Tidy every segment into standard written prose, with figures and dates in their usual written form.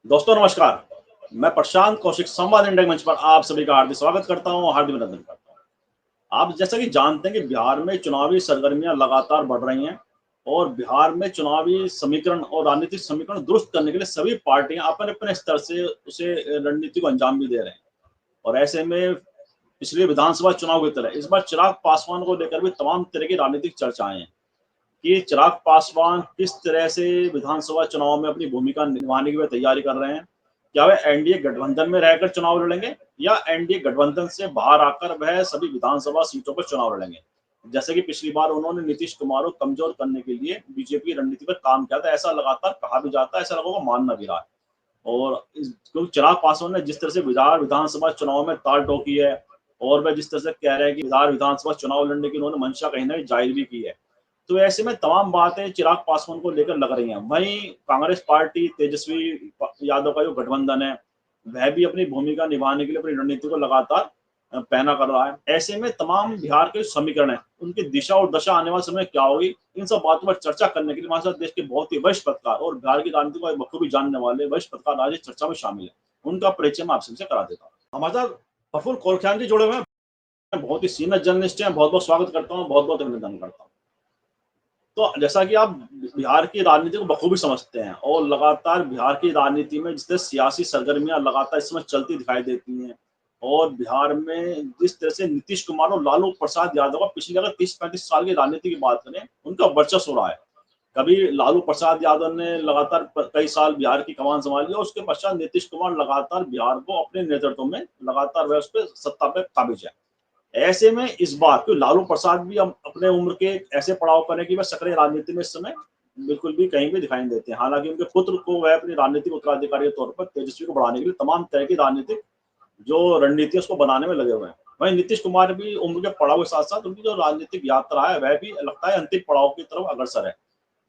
दोस्तों नमस्कार। मैं प्रशांत कौशिक संवाद इंडिया मंच पर आप सभी का हार्दिक स्वागत करता हूं, हार्दिक अभिनंदन करता हूं। आप जैसा कि जानते हैं कि बिहार में चुनावी सरगर्मियां लगातार बढ़ रही हैं और बिहार में चुनावी समीकरण और राजनीतिक समीकरण दुरुस्त करने के लिए सभी पार्टियां अपने-अपने स्तर से उसे रणनीति को अंजाम भी दे रहे हैं। और ऐसे में पिछले विधानसभा चुनाव की तरह इस बार चिराग पासवान को लेकर भी तमाम तरह की राजनीतिक चर्चाएं हैं कि चिराग पासवान किस तरह से विधानसभा चुनाव में अपनी भूमिका निभाने की वे तैयारी कर रहे हैं। क्या वे एनडीए गठबंधन में रहकर चुनाव लड़ेंगे या एनडीए गठबंधन से बाहर आकर वह सभी विधानसभा सीटों पर चुनाव लड़ेंगे। जैसे कि पिछली बार उन्होंने नीतीश कुमार को कमजोर करने के लिए बीजेपी की रणनीति पर काम किया था, ऐसा लगातार कहा भी जाता है, ऐसा लोगों को मानना भी रहा है। और क्योंकि चिराग पासवान ने जिस तरह से बिहार विधानसभा चुनाव में ताल ठोकी है और वह जिस तरह से कह रहे हैं कि बिहार विधानसभा चुनाव लड़ने की उन्होंने मंशा कहीं ना कहीं जाहिर भी की है, तो ऐसे में तमाम बातें चिराग पासवान को लेकर लग रही हैं। वहीं कांग्रेस पार्टी तेजस्वी यादव का जो गठबंधन है वह भी अपनी भूमिका निभाने के लिए अपनी रणनीति को लगातार पैना कर रहा है। ऐसे में तमाम बिहार के समीकरण है उनकी दिशा और दशा आने वाले समय क्या होगी, इन सब बातों पर चर्चा करने के लिए हमारे साथ देश के बहुत ही वरिष्ठ पत्रकार और बिहार की राजनीति को बखूबी जानने वाले वरिष्ठ पत्रकार आज इस चर्चा में शामिल है। उनका परिचय मैं आपसे करा देता हूँ। हमारे साथ प्रफुल्ल कोरख्यान जी जुड़े हुए हैं, बहुत ही सीनियर जर्नलिस्ट हैं। बहुत बहुत स्वागत करता हूँ, बहुत बहुत अभिनंदन करता हूँ। तो जैसा कि आप बिहार की राजनीति को बखूबी समझते हैं और लगातार बिहार की राजनीति में जिस तरह सियासी सरगर्मियां लगातार इस समय चलती दिखाई देती हैं और बिहार में जिस तरह से नीतीश कुमार और लालू प्रसाद यादव का पिछले अगर 30-35 साल की राजनीति की बात करें, उनका वर्चस्व रहा है। कभी लालू प्रसाद यादव ने लगातार कई साल बिहार की कमान संभाली और उसके पश्चात नीतीश कुमार लगातार बिहार को अपने नेतृत्व में लगातार वह उस पर सत्ता पे काबिज है। ऐसे में इस बार तो लालू प्रसाद भी अपने उम्र के ऐसे पड़ाव पर है कि वह सक्रिय राजनीति में इस समय बिल्कुल भी कहीं भी दिखाई नहीं देते हैं। हालांकि उनके पुत्र को वह अपनी राजनीतिक उत्तराधिकारी के तौर पर तेजस्वी को बढ़ाने के लिए तमाम तरह की राजनीतिक जो रणनीति है उसको बनाने में लगे हुए हैं। वहीं नीतीश कुमार भी उम्र के पड़ाव के साथ साथ उनकी जो राजनीतिक यात्रा है वह भी लगता है अंतिम पड़ाव की तरफ अग्रसर है।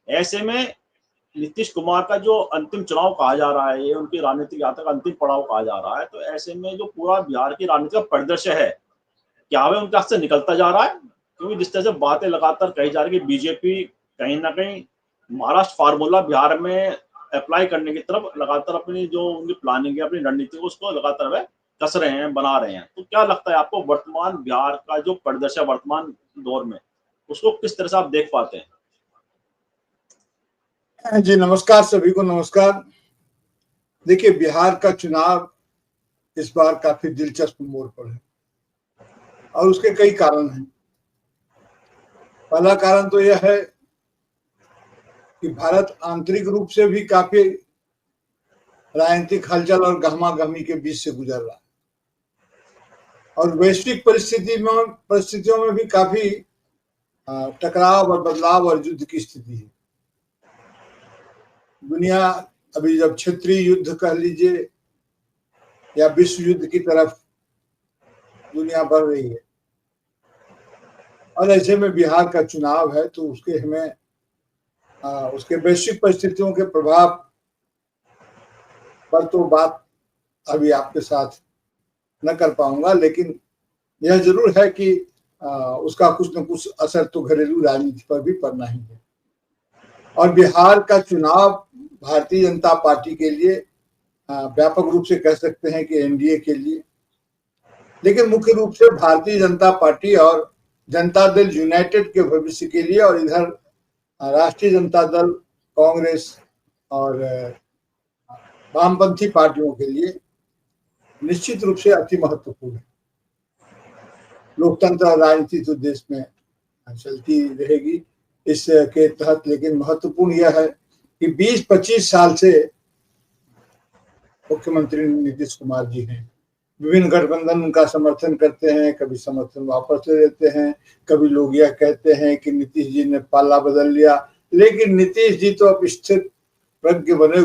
ऐसे में नीतीश कुमार का जो अंतिम चुनाव कहा जा रहा है, ये उनकी राजनीतिक यात्रा का अंतिम पड़ाव कहा जा रहा है। तो ऐसे में जो पूरा बिहार की राजनीति का परिदृश्य है, क्या वह उनके हाथ से निकलता जा रहा है? क्योंकि जिस तरह से बातें लगातार कही जा रही है कि बीजेपी कहीं न कहीं महाराष्ट्र फार्मूला बिहार में अप्लाई करने की तरफ लगातार अपनी जो उनकी प्लानिंग है, अपनी रणनीति को उसको लगातार वह कस रहे हैं, बना रहे हैं। तो क्या लगता है आपको वर्तमान बिहार का जो परिदृश्य वर्तमान दौर में, उसको किस तरह से आप देख पाते हैं? जी नमस्कार, सभी को नमस्कार। देखिए, बिहार का चुनाव इस बार काफी दिलचस्प मोड़ पर है और उसके कई कारण हैं। पहला कारण तो यह है कि भारत आंतरिक रूप से भी काफी राजनीतिक हलचल और गहमा-गहमी के बीच से गुजर रहा है और वैश्विक परिस्थितियों में भी काफी टकराव और बदलाव और युद्ध की स्थिति है। दुनिया अभी जब क्षेत्रीय युद्ध कह लीजिए या विश्व युद्ध की तरफ दुनिया बढ़ रही है और ऐसे में बिहार का चुनाव है तो उसके हमें उसके वैश्विक परिस्थितियों के प्रभाव पर तो बात अभी आपके साथ न कर पाऊंगा, लेकिन यह जरूर है कि उसका कुछ न कुछ असर तो घरेलू राजनीति पर भी पड़ना ही है। और बिहार का चुनाव भारतीय जनता पार्टी के लिए व्यापक रूप से कह सकते हैं कि एनडीए के लिए, लेकिन मुख्य रूप से भारतीय जनता पार्टी और जनता दल यूनाइटेड के भविष्य के लिए और इधर राष्ट्रीय जनता दल, कांग्रेस और वामपंथी पार्टियों के लिए निश्चित रूप से अति महत्वपूर्ण है। लोकतंत्र और राजनीति तो देश में चलती रहेगी इसके तहत, लेकिन महत्वपूर्ण यह है कि 20-25 साल से मुख्यमंत्री नीतीश कुमार जी हैं। विभिन्न गठबंधन उनका समर्थन करते हैं, कभी समर्थन वापस ले लेते हैं, कभी लोग यह कहते हैं कि नीतीश जी ने पाला बदल लिया, लेकिन नीतीश जी तो अब स्थित प्रज्ञ बने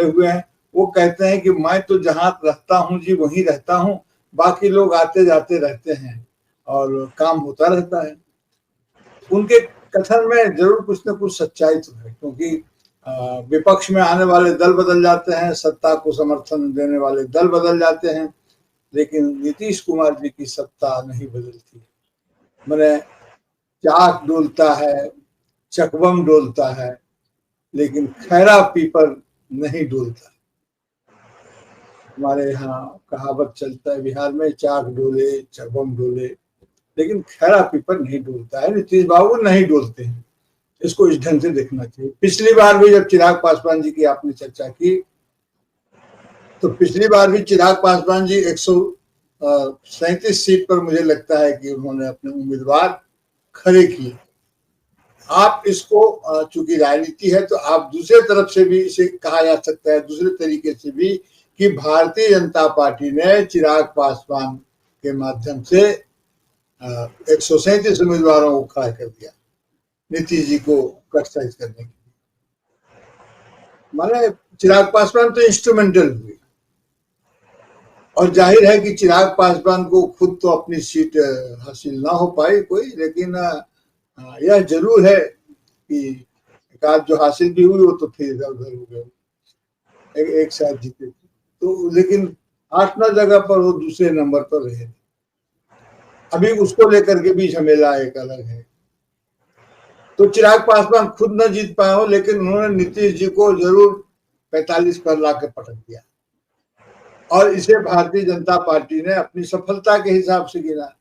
हुए हैं। वो कहते हैं कि मैं तो जहां रहता हूं जी वहीं रहता हूं, बाकी लोग आते जाते रहते हैं और काम होता रहता है। उनके कथन में जरूर कुछ न कुछ सच्चाई तो है, क्योंकि विपक्ष में आने वाले दल बदल जाते हैं, सत्ता को समर्थन देने वाले दल बदल जाते हैं, लेकिन नीतीश कुमार जी की सत्ता नहीं बदलती। मैंने चाक डोलता है, चकबम डोलता है, लेकिन खैरा पीपर नहीं डोलता। हमारे यहाँ कहावत चलता है बिहार में, चाक डोले चरबम डोले, लेकिन खैरा पीपर नहीं डोलता है। नीतीश बाबू नहीं डोलते हैं, इसको इस ढंग से देखना चाहिए। पिछली बार भी जब चिराग पासवान जी की आपने चर्चा की, तो पिछली बार भी चिराग पासवान जी 137 सीट पर मुझे लगता है कि उन्होंने अपने उम्मीदवार खड़े किए। आप इसको, चूंकि राजनीति है तो आप दूसरे तरफ से भी इसे कहा जा सकता है, दूसरे तरीके से भी, कि भारतीय जनता पार्टी ने चिराग पासवान के माध्यम से 137 उम्मीदवारों को खड़ा कर दिया नीतीश जी को क्रिटिसाइज करने के लिए। माने चिराग पासवान तो इंस्ट्रूमेंटल हुए, और जाहिर है कि चिराग पासवान को खुद तो अपनी सीट हासिल ना हो पाई कोई, लेकिन यह जरूर है कि एक आध जो हासिल भी हुई वो तो फिर इधर उधर हो गए, एक साथ जीते तो, लेकिन 8-9 जगह पर वो दूसरे नंबर पर रहे। अभी उसको लेकर के भी झमेला एक अलग है। तो चिराग पासवान खुद न जीत पाए हो, लेकिन उन्होंने नीतीश जी को जरूर 45 पर ला के पटक दिया, और इसे भारतीय जनता पार्टी ने अपनी सफलता के हिसाब से गिना।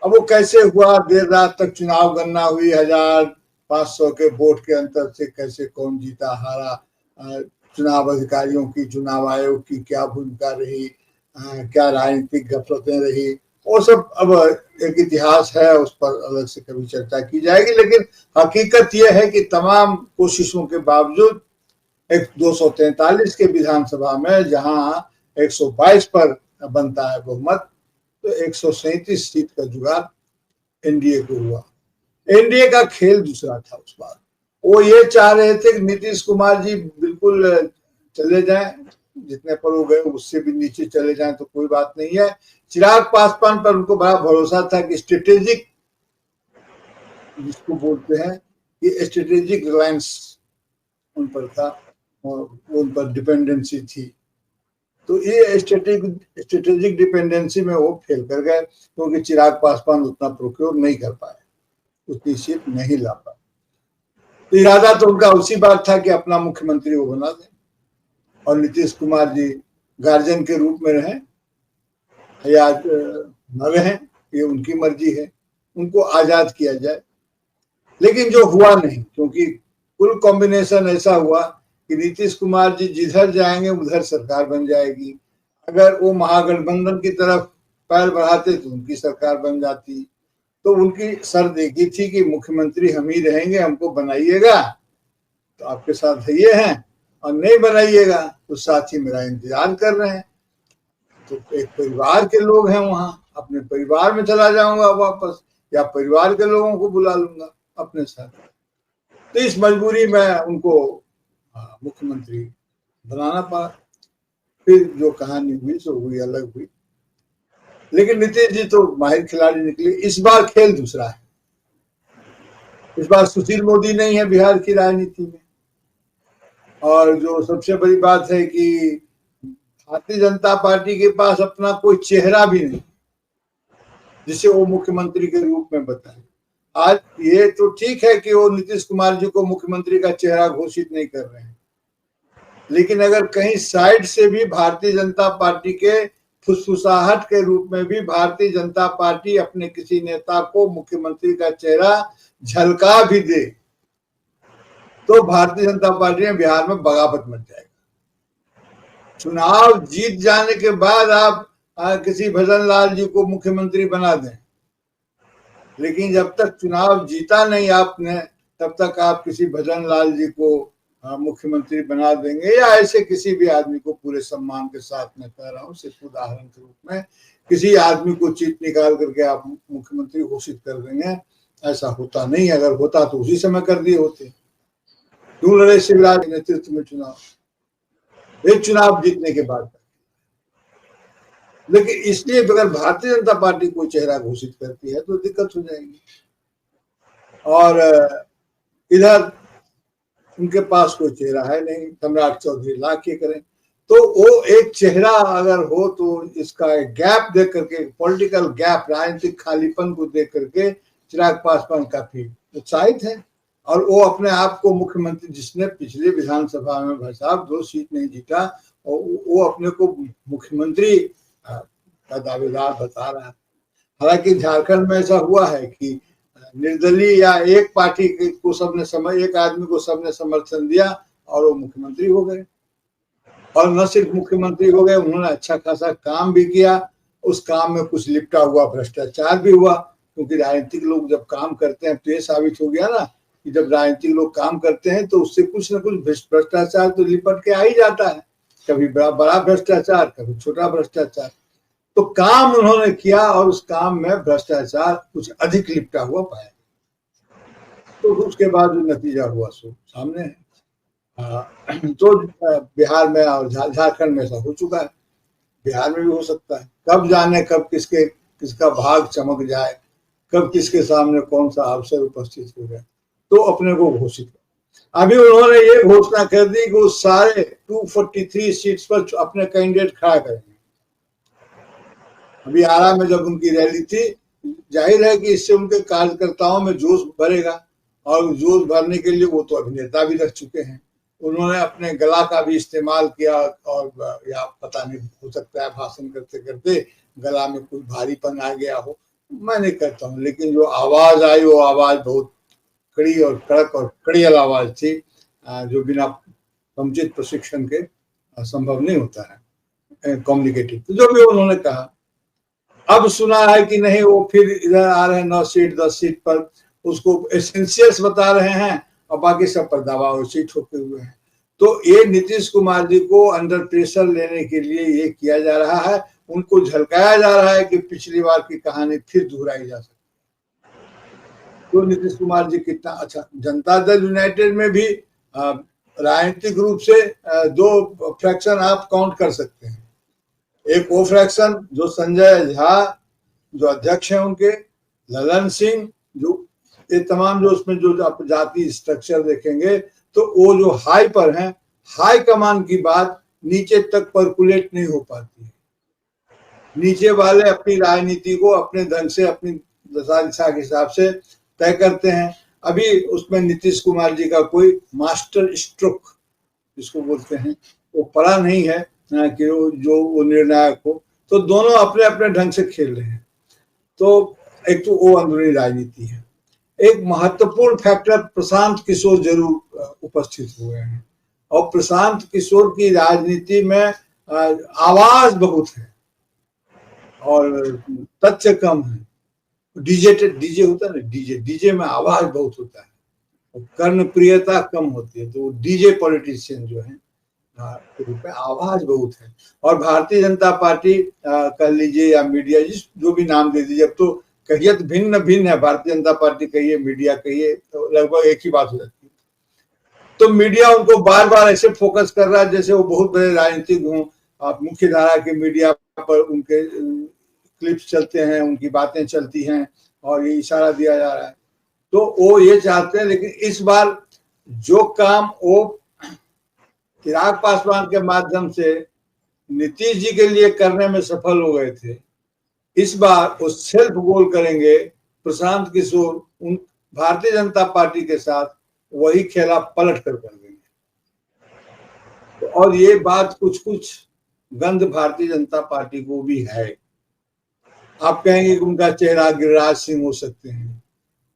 अब वो कैसे हुआ, देर रात तक चुनाव गणना हुई, 1500 के वोट के अंतर से कैसे कौन जीता हारा, चुनाव अधिकारियों की, चुनाव आयोग की क्या भूमिका रही, क्या राजनीतिक गफलतें रही, वो सब अब एक इतिहास है, उस पर अलग से कभी चर्चा की जाएगी। लेकिन हकीकत यह है कि तमाम कोशिशों के बावजूद एक 243 के विधानसभा में जहां 122 पर बनता है बहुमत, तो 137 सीट का जुगाड़ एनडीए को हुआ। एनडीए का खेल दूसरा था उस बार। वो ये चाह रहे थे कि नीतीश कुमार जी बिल्कुल चले जाएं, जितने पर वो गए उससे भी नीचे चले जाएं तो कोई बात नहीं है। चिराग पासवान पर उनको बड़ा भरोसा था कि स्ट्रेटेजिक, जिसको बोलते हैं कि स्ट्रेटेजिक रिलायंस उन पर था और उन पर डिपेंडेंसी थी। तो ये स्ट्रेटेजिक डिपेंडेंसी में वो फेल कर गए, क्योंकि चिराग पासवान उतना प्रोक्योर नहीं कर पाए, उतनी सीट नहीं ला पाए। तो इरादा तो उनका उसी बात था कि अपना मुख्यमंत्री वो बना दें और नीतीश कुमार जी गार्जियन के रूप में रहें या न रहें, ये उनकी मर्जी है, उनको आजाद किया जाए। लेकिन जो हुआ नहीं, क्योंकि कुल कॉम्बिनेशन ऐसा हुआ कि नीतीश कुमार जी जिधर जाएंगे उधर सरकार बन जाएगी। अगर वो महागठबंधन की तरफ पैर बढ़ाते तो उनकी सरकार बन जाती। तो उनकी शर्त एक ही थी कि मुख्यमंत्री हम ही रहेंगे, हमको बनाइएगा तो आपके साथ ये हैं, और नहीं बनाइएगा तो साथी मेरा इंतजार कर रहे हैं। तो एक परिवार के लोग हैं वहां, अपने परिवार में चला जाऊंगा वापस, या परिवार के लोगों को बुला लूंगा अपने साथ। तो इस मजबूरी में उनको मुख्यमंत्री बनाना पड़ा। फिर जो कहानी हुई सो हुई, अलग हुई। लेकिन नीतीश जी तो माहिर खिलाड़ी निकले। इस बार खेल दूसरा है। इस बार सुशील मोदी नहीं है बिहार की राजनीति में, और जो सबसे बड़ी बात है कि भारतीय जनता पार्टी के पास अपना कोई चेहरा भी नहीं जिसे वो मुख्यमंत्री के रूप में बताए। आज ये तो ठीक है कि वो नीतीश कुमार जी को मुख्यमंत्री का चेहरा घोषित नहीं कर रहे हैं, लेकिन अगर कहीं साइड से भी भारतीय जनता पार्टी के फुसफुसाहट के रूप में भी भारतीय जनता पार्टी अपने किसी नेता को मुख्यमंत्री का चेहरा झलका भी दे, तो भारतीय जनता पार्टी में बिहार में बगावत मच जाएगा। चुनाव जीत जाने के बाद आप किसी भजन लाल जी को मुख्यमंत्री बना दें, लेकिन जब तक चुनाव जीता नहीं आपने, तब तक आप किसी भजन लाल जी को मुख्यमंत्री बना देंगे, या ऐसे किसी भी आदमी को, पूरे सम्मान के साथ मैं कह रहा हूँ, सिर्फ उदाहरण के रूप में, किसी आदमी को चीट निकाल करके आप मुख्यमंत्री घोषित कर देंगे। ऐसा होता नहीं। अगर होता तो उसी समय कर दिए होते। क्यों लड़े शिवराज के नेतृत्व में चुनाव, एक चुनाव जीतने के बाद। लेकिन इसलिए अगर भारतीय जनता पार्टी कोई चेहरा घोषित करती है तो दिक्कत हो जाएगी। और इधर उनके पास कोई चेहरा है नहीं, सम्राट चौधरी ला के करें, तो वो एक चेहरा अगर हो तो इसका एक गैप देख करके, पॉलिटिकल गैप, राजनीतिक खालीपन को देख करके चिराग पासवान काफी उत्साहित है। और वो अपने आप को मुख्यमंत्री, जिसने पिछले विधानसभा में भाई साहब 2 सीट नहीं जीता, और वो अपने को मुख्यमंत्री का दावेदार बता रहा है। हालांकि झारखंड में ऐसा हुआ है कि निर्दलीय या एक पार्टी को सबने एक आदमी को सबने समर्थन दिया और वो मुख्यमंत्री हो गए। और न सिर्फ मुख्यमंत्री हो गए, उन्होंने अच्छा खासा काम भी किया। उस काम में कुछ लिपटा हुआ भ्रष्टाचार भी हुआ, क्योंकि राजनीतिक लोग जब काम करते हैं तो ये साबित हो गया ना कि जब राजनीतिक लोग काम करते हैं तो उससे कुछ न कुछ भ्रष्टाचार तो लिपट के आ ही जाता है, कभी बड़ा भ्रष्टाचार, कभी छोटा भ्रष्टाचार। तो काम उन्होंने किया और उस काम में भ्रष्टाचार कुछ अधिक लिपटा हुआ पाया, तो उसके बाद जो नतीजा हुआ सो सामने है। तो बिहार में और झारखंड में ऐसा हो चुका है, बिहार में भी हो सकता है। कब जाने कब किसका भाग चमक जाए, कब किसके सामने कौन सा अवसर उपस्थित हो जाए, तो अपने को घोषित कर। अभी उन्होंने ये घोषणा कर दी कि वो सारे 243 सीट्स पर अपने कैंडिडेट खड़ा करेंगे। अभी आरा में जब उनकी रैली थी, जाहिर है कि इससे उनके कार्यकर्ताओं में जोश भरेगा, और जोश भरने के लिए वो तो अभिनेता भी रख चुके हैं। उन्होंने अपने गला का भी इस्तेमाल किया, और या पता नहीं, हो सकता है भाषण करते करते गला में कोई भारीपन आ गया हो, मैं नहीं कहता हूँ, लेकिन जो आवाज आई वो आवाज बहुत कड़ी और कड़क और कड़ियल आवाज थी, जो बिना समुचित प्रशिक्षण के संभव नहीं होता है कम्युनिकेटिव। तो जो भी उन्होंने कहा, अब सुना है कि नहीं वो फिर इधर आ रहे हैं 9 सीट 10 सीट पर, उसको एसेंशियल्स बता रहे हैं और बाकी सब पर दावा और सीट ठोके हुए हैं। तो ये नीतीश कुमार जी को अंडर प्रेशर लेने के लिए ये किया जा रहा है, उनको झलकाया जा रहा है कि पिछली बार की कहानी फिर दोहराई जा सकती है। तो नीतीश कुमार जी कितना अच्छा, जनता दल यूनाइटेड में भी राजनीतिक रूप से 2 फ्रैक्शन आप काउंट कर सकते हैं। एक वो फ्रैक्शन जो संजय झा जो अध्यक्ष हैं उनके, ललन सिंह, जो ये तमाम जो उसमें जो आप जाति स्ट्रक्चर देखेंगे तो वो जो हाई पर हैं, हाई कमान की बात नीचे तक पर्कुलेट नहीं हो पाती है। नीचे वाले अपनी राजनीति को अपने ढंग से, अपनी दशा दिशा के हिसाब से तय करते हैं। अभी उसमें नीतीश कुमार जी का कोई मास्टर स्ट्रोक जिसको बोलते हैं वो पड़ा नहीं है कि वो निर्णायक हो। तो दोनों अपने अपने ढंग से खेल रहे हैं। तो एक तो वो अंदरूनी राजनीति है। एक महत्वपूर्ण फैक्टर प्रशांत किशोर जरूर उपस्थित हुए हैं, और प्रशांत किशोर की राजनीति में आवाज बहुत है और तथ्य कम है। डीजे होता है ना, डीजे में आवाज बहुत होता है और कर्णप्रियता कम होती है। तो डीजे पॉलिटिशियन जो है के रूप में आवाज बहुत है। और भारतीय जनता पार्टी कर लीजिए या मीडिया, जो भी नाम दे दीजिए, अब तो कहियत भिन्न भिन्न है, भारतीय जनता पार्टी कहिए, मीडिया कहिए, तो लगभग एक ही बात हो जाती है। तो मीडिया उनको बार बार ऐसे फोकस कर रहा है जैसे वो बहुत बड़े राजनीतिक हों। मुख्य धारा के मीडिया पर उनके क्लिप्स चलते हैं, उनकी बातें चलती हैं और ये इशारा दिया जा रहा है। तो वो ये चाहते हैं, लेकिन इस बार जो काम वो चिराग पासवान के माध्यम से नीतीश जी के लिए करने में सफल हो गए थे, इस बार वो सेल्फ गोल करेंगे। प्रशांत किशोर उन भारतीय जनता पार्टी के साथ वही खेला पलट कर देंगे। तो और ये बात कुछ गंध भारतीय जनता पार्टी को भी है। आप कहेंगे कि उनका चेहरा गिरिराज सिंह हो सकते हैं,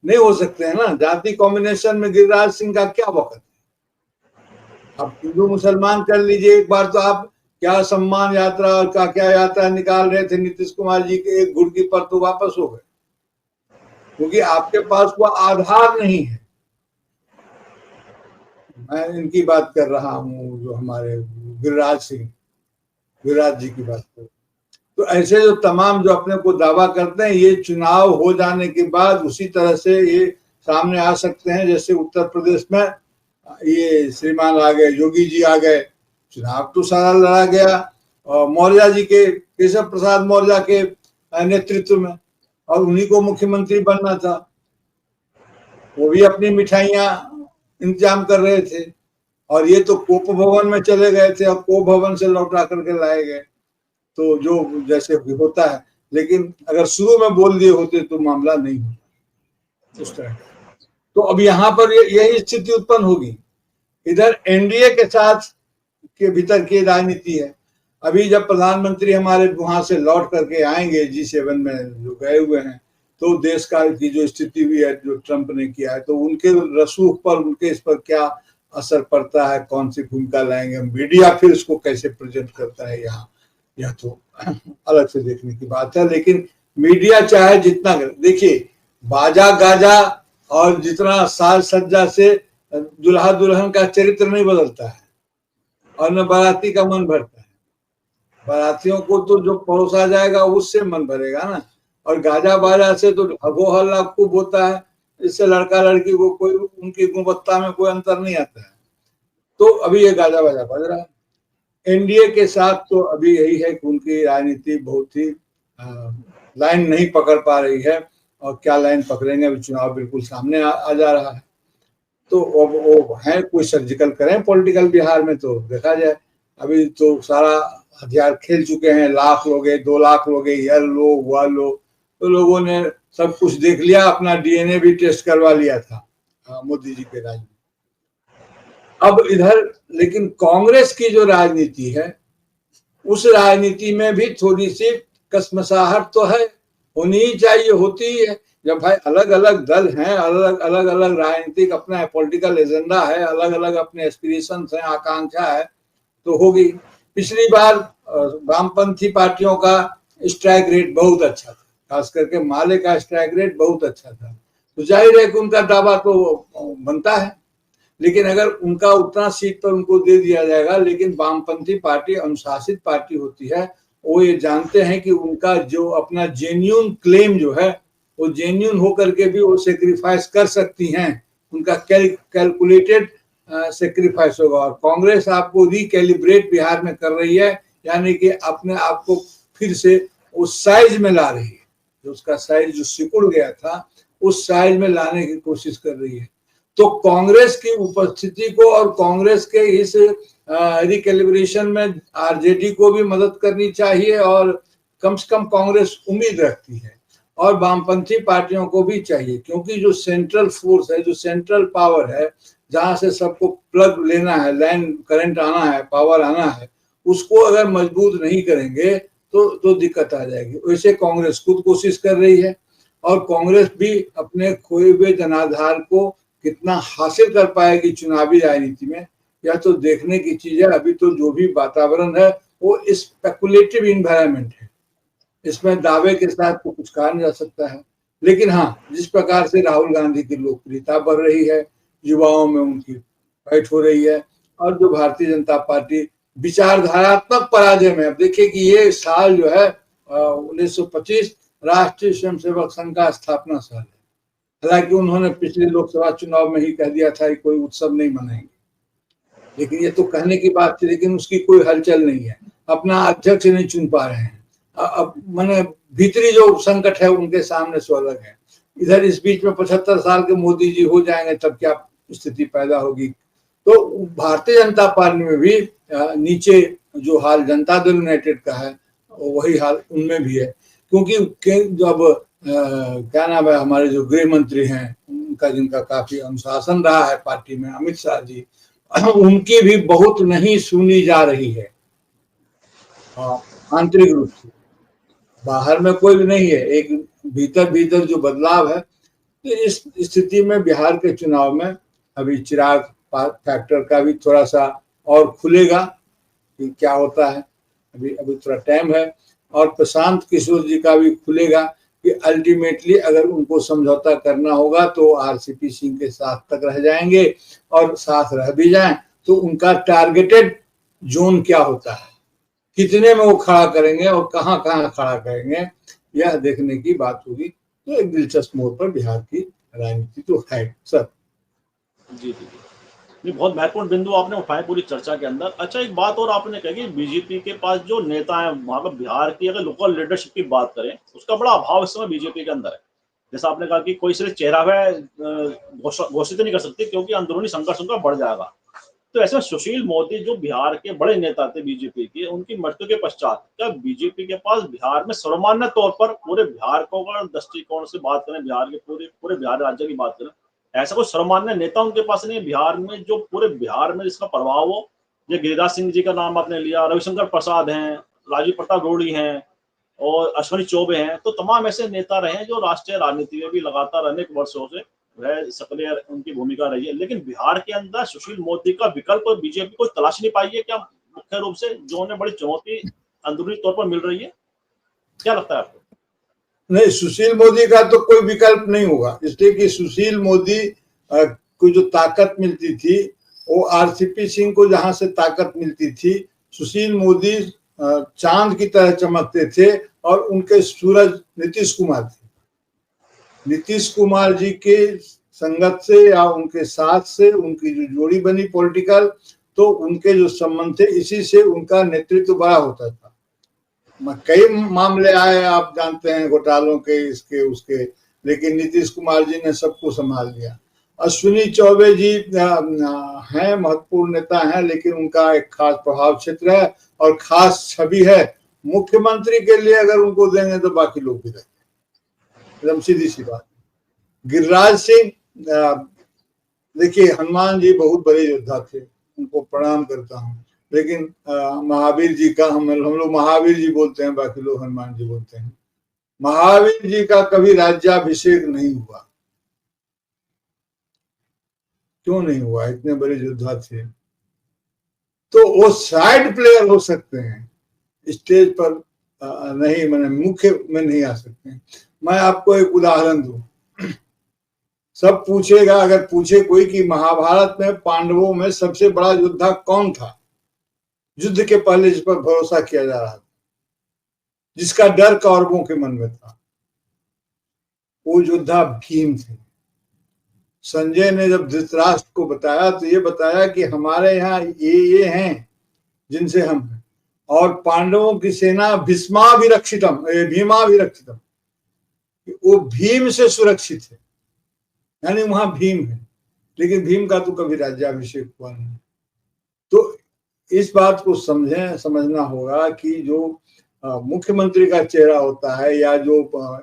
नहीं हो सकते हैं ना। जाति कॉम्बिनेशन में गिरिराज सिंह का क्या वक्त है। आप हिंदू मुसलमान कर लीजिए एक बार, तो आप क्या सम्मान यात्रा का क्या यात्रा निकाल रहे थे नीतीश कुमार जी के एक घुड़की पर, तो वापस हो गए, क्योंकि आपके पास वो आधार नहीं है। मैं इनकी बात कर रहा हूँ जो हमारे गिरिराज जी की बात कर। तो ऐसे जो तमाम जो अपने को दावा करते हैं, ये चुनाव हो जाने के बाद उसी तरह से ये सामने आ सकते हैं जैसे उत्तर प्रदेश में ये श्रीमान आ गए, योगी जी आ गए, चुनाव तो सारा लड़ा गया और मौर्य जी के, केशव प्रसाद मौर्य के नेतृत्व में, और उन्हीं को मुख्यमंत्री बनना था। वो भी अपनी मिठाइयां इंतजाम कर रहे थे, और ये तो कोप भवन में चले गए थे और कोप भवन से लौटा करके लाए गए। तो जो जैसे होता है, लेकिन अगर शुरू में बोल दिए होते तो मामला नहीं होता उस तरह। तो अब यहाँ पर यही स्थिति उत्पन्न होगी। इधर एनडीए के साथ के भीतर की राजनीति है। अभी जब प्रधानमंत्री हमारे वहां से लौट करके आएंगे G7 में जो गए हुए हैं, तो देश का की जो स्थिति हुई है जो ट्रंप ने किया है, तो उनके रसूख पर, उनके इस पर क्या असर पड़ता है, कौन सी भूमिका लाएंगे, मीडिया फिर उसको कैसे प्रेजेंट करता है यहाँ, यह तो अलग से देखने की बात है। लेकिन मीडिया चाहे जितना करे, देखिए बाजा गाजा और जितना साज सज्जा से दुल्हा दुल्हन का चरित्र नहीं बदलता है और न बाराती का मन भरता है। बारातियों को तो जो परोसा जाएगा उससे मन भरेगा ना, और गाजा बाजा से तो हो हल्ला खूब होता है, इससे लड़का लड़की को कोई उनकी गुणवत्ता में कोई अंतर नहीं आता है। तो अभी ये गाजा बाजा बज रहा है। एनडीए के साथ तो अभी यही है कि उनकी राजनीति बहुत ही लाइन नहीं पकड़ पा रही है, और क्या लाइन पकड़ेंगे, अभी चुनाव बिल्कुल सामने आ जा रहा है। तो अब वो है कोई सर्जिकल करें पॉलिटिकल बिहार में तो देखा जाए। अभी तो सारा हथियार खेल चुके हैं, लाख लोग 2 लाख लोग, यह लो वह लो, तो लोगों ने सब कुछ देख लिया, अपना डीएनए भी टेस्ट करवा लिया था मोदी जी के राज में। अब इधर लेकिन कांग्रेस की जो राजनीति है, उस राजनीति में भी थोड़ी सी कसमसाहट तो है, होनी ही चाहिए, होती ही है। जब भाई अलग अलग दल हैं, अलग अलग राजनीतिक अपना पॉलिटिकल एजेंडा है, अलग अलग अपने एस्पिरेशंस हैं, आकांक्षा है, तो होगी। पिछली बार वामपंथी पार्टियों का स्ट्राइक रेट बहुत अच्छा था, खास करके माले का स्ट्राइक रेट बहुत अच्छा था, तो जाहिर है कि उनका दावा तो बनता है। लेकिन अगर उनका उतना सीट पर उनको दे दिया जाएगा, लेकिन वामपंथी पार्टी अनुशासित पार्टी होती है, वो ये जानते हैं कि उनका जो अपना जेन्यून क्लेम जो है, वो जेन्यून होकर के भी वो सेक्रीफाइस कर सकती हैं, उनका कैलकुलेटेड सेक्रीफाइस होगा। और कांग्रेस आपको रिकैलिब्रेट बिहार में कर रही है, यानी कि अपने आप को फिर से उस साइज में ला रही है, जो उसका साइज जो सिकुड़ गया था उस साइज में लाने की कोशिश कर रही है। तो कांग्रेस की उपस्थिति को और कांग्रेस के इस रिकैलिब्रेशन में आरजेडी को भी मदद करनी चाहिए, और कम से कम कांग्रेस उम्मीद रखती है, और वामपंथी पार्टियों को भी चाहिए, क्योंकि जो सेंट्रल फोर्स है, जो सेंट्रल पावर है, जहां से सबको प्लग लेना है, लाइन करंट आना है, पावर आना है, उसको अगर मजबूत नहीं करेंगे तो दिक्कत आ जाएगी। वैसे कांग्रेस खुद कोशिश कर रही है, और कांग्रेस भी अपने खोए हुए जनाधार को कितना हासिल कर पाएगी चुनावी राजनीति में, यह तो देखने की चीज है। अभी तो जो भी वातावरण है वो स्पेकुलेटिव इन्वायरमेंट है, इसमें दावे के साथ तो कुछ कहा नहीं जा सकता है। लेकिन हाँ, जिस प्रकार से राहुल गांधी की लोकप्रियता बढ़ रही है, युवाओं में उनकी फाइट हो रही है, और जो भारतीय जनता पार्टी विचारधारात्मक पराजय में, अब देखिए कि ये साल जो है 1925 राष्ट्रीय स्वयंसेवक संघ का स्थापना साल है। हालांकि उन्होंने पिछले लोकसभा चुनाव में ही कह दिया था कि कोई उत्सव नहीं मनाएंगे, लेकिन ये तो कहने की बात थी, लेकिन उसकी कोई हलचल नहीं है, अपना अध्यक्ष नहीं चुन पा रहे हैं। अब मैंने भीतरी जो संकट है उनके सामने सो अलग है। इधर इस बीच में 75 साल के मोदी जी हो जाएंगे, तब क्या स्थिति पैदा होगी। तो भारतीय जनता पार्टी में भी नीचे जो हाल जनता दल यूनाइटेड का है, वही हाल उनमें भी है, क्योंकि जब क्या नाम है, हमारे जो गृह मंत्री हैं उनका, जिनका काफी अनुशासन रहा है पार्टी में, अमित शाह जी, उनकी भी बहुत नहीं सुनी जा रही है आंतरिक रूप से। बाहर में कोई भी नहीं है, एक भीतर जो बदलाव है। तो इस स्थिति में बिहार के चुनाव में अभी चिराग फैक्टर का भी थोड़ा सा और खुलेगा कि क्या होता है, अभी थोड़ा टाइम है। और प्रशांत किशोर जी का भी खुलेगा कि अल्टीमेटली अगर उनको समझौता करना होगा तो आरसीपी सिंह के साथ तक रह जाएंगे, और साथ रह भी जाएं तो उनका टारगेटेड जोन क्या होता है, कितने में वो खड़ा करेंगे और कहां खड़ा करेंगे, यह देखने की बात होगी। तो एक दिलचस्प मोड़ पर बिहार की राजनीति तो है सर। जी, ये बहुत महत्वपूर्ण बिंदु आपने उठाए पूरी चर्चा के अंदर। अच्छा, एक बात और आपने कही, बीजेपी के पास जो नेता है वहां पर, बिहार की अगर लोकल लीडरशिप की बात करें, उसका बड़ा अभाव इस समय बीजेपी के अंदर है। जैसा आपने कहा कि कोई सिर्फ चेहरा है घोषित नहीं कर सकती, क्योंकि अंदरूनी संघर्ष उनका बढ़ जाएगा। तो ऐसे में सुशील मोदी जो बिहार के बड़े नेता थे बीजेपी के, उनकी मृत्यु के पश्चात क्या बीजेपी के पास बिहार में सर्वमान्य तौर पर, पूरे बिहार को अगर दृष्टिकोण से बात करें, बिहार के पूरे बिहार राज्य की बात करें, ऐसा कोई सर्वमान्य नेता उनके पास नहीं है बिहार में, जो पूरे बिहार में जिसका प्रभाव हो ये गिरिराज सिंह जी का नाम आपने लिया, रविशंकर प्रसाद हैं, राजीव प्रताप रूडी हैं और अश्विनी चौबे हैं, तो तमाम ऐसे नेता रहे हैं जो राष्ट्रीय राजनीति में भी लगातार अनेक वर्षों से वह सक्रिय उनकी भूमिका रही है। लेकिन बिहार के अंदर सुशील मोदी का विकल्प बीजेपी को तलाश नहीं पाई है क्या, मुख्य रूप से जो उन्हें बड़ी चुनौती अंदरूनी तौर पर मिल रही है, क्या लगता है आपको? नहीं, सुशील मोदी का तो कोई विकल्प नहीं होगा, इसलिए कि सुशील मोदी को जो ताकत मिलती थी वो आरसीपी सिंह को जहां से ताकत मिलती थी, सुशील मोदी चांद की तरह चमकते थे और उनके सूरज नीतीश कुमार थे। नीतीश कुमार जी के संगत से या उनके साथ से उनकी जो जोड़ी बनी पॉलिटिकल, तो उनके जो संबंध थे इसी से उनका नेतृत्व बड़ा होता था। कई मामले आए, आप जानते हैं, घोटालों के, इसके उसके, लेकिन नीतीश कुमार जी ने सबको संभाल लिया। अश्विनी चौबे जी हैं, महत्वपूर्ण नेता हैं, लेकिन उनका एक खास प्रभाव क्षेत्र है और खास छवि है। मुख्यमंत्री के लिए अगर उनको देंगे तो बाकी लोग भी देंगे, एकदम सीधी सी बात। गिरिराज सिंह, देखिए हनुमान जी बहुत बड़े योद्धा थे, उनको प्रणाम करता हूँ, लेकिन महावीर जी का हम लोग महावीर जी बोलते हैं, बाकी लोग हनुमान जी बोलते हैं। महावीर जी का कभी राज्याभिषेक नहीं हुआ। क्यों नहीं हुआ? इतने बड़े योद्धा थे। तो वो साइड प्लेयर हो सकते हैं, स्टेज पर नहीं, मैंने मुख्य में नहीं आ सकते हैं। मैं आपको एक उदाहरण दूं, सब पूछेगा, अगर पूछे कोई कि महाभारत में पांडवों में सबसे बड़ा योद्धा कौन था, युद्ध के पहले जिस पर भरोसा किया जा रहा था, जिसका डर कौरवों के मन में था, वो योद्धा भीम थे। संजय ने जब धृतराष्ट्र को बताया तो ये बताया कि हमारे यहाँ ये हैं जिनसे हम हैं, और पांडवों की सेना भीष्माभिरक्षितम, भीमाभिरक्षितम, वो भीम से सुरक्षित है, यानी वहां भीम है। लेकिन भीम का तो कभी राज्याभिषेक हुआ नहीं। तो इस बात को समझना होगा कि जो मुख्यमंत्री का चेहरा होता है, या जो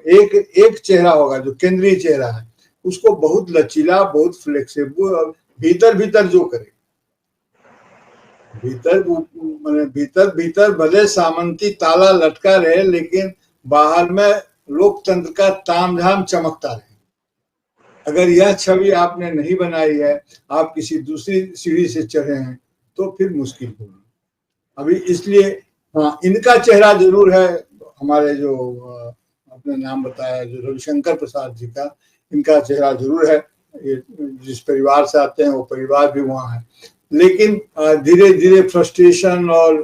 एक चेहरा होगा जो केंद्रीय चेहरा है, उसको बहुत लचीला, बहुत फ्लेक्सिबल, और भीतर जो करे, भीतर भले सामंती ताला लटका रहे, लेकिन बाहर में लोकतंत्र का तामझाम चमकता रहे। अगर यह छवि आपने नहीं बनाई है, आप किसी दूसरी सीढ़ी से चढ़े हैं, तो फिर मुश्किल होगी अभी। इसलिए हाँ, इनका चेहरा जरूर है, हमारे जो अपने नाम बताया जो रविशंकर प्रसाद जी का, इनका चेहरा जरूर है। ये जिस परिवार से आते हैं वो परिवार भी वहाँ है, लेकिन धीरे धीरे फ्रस्ट्रेशन और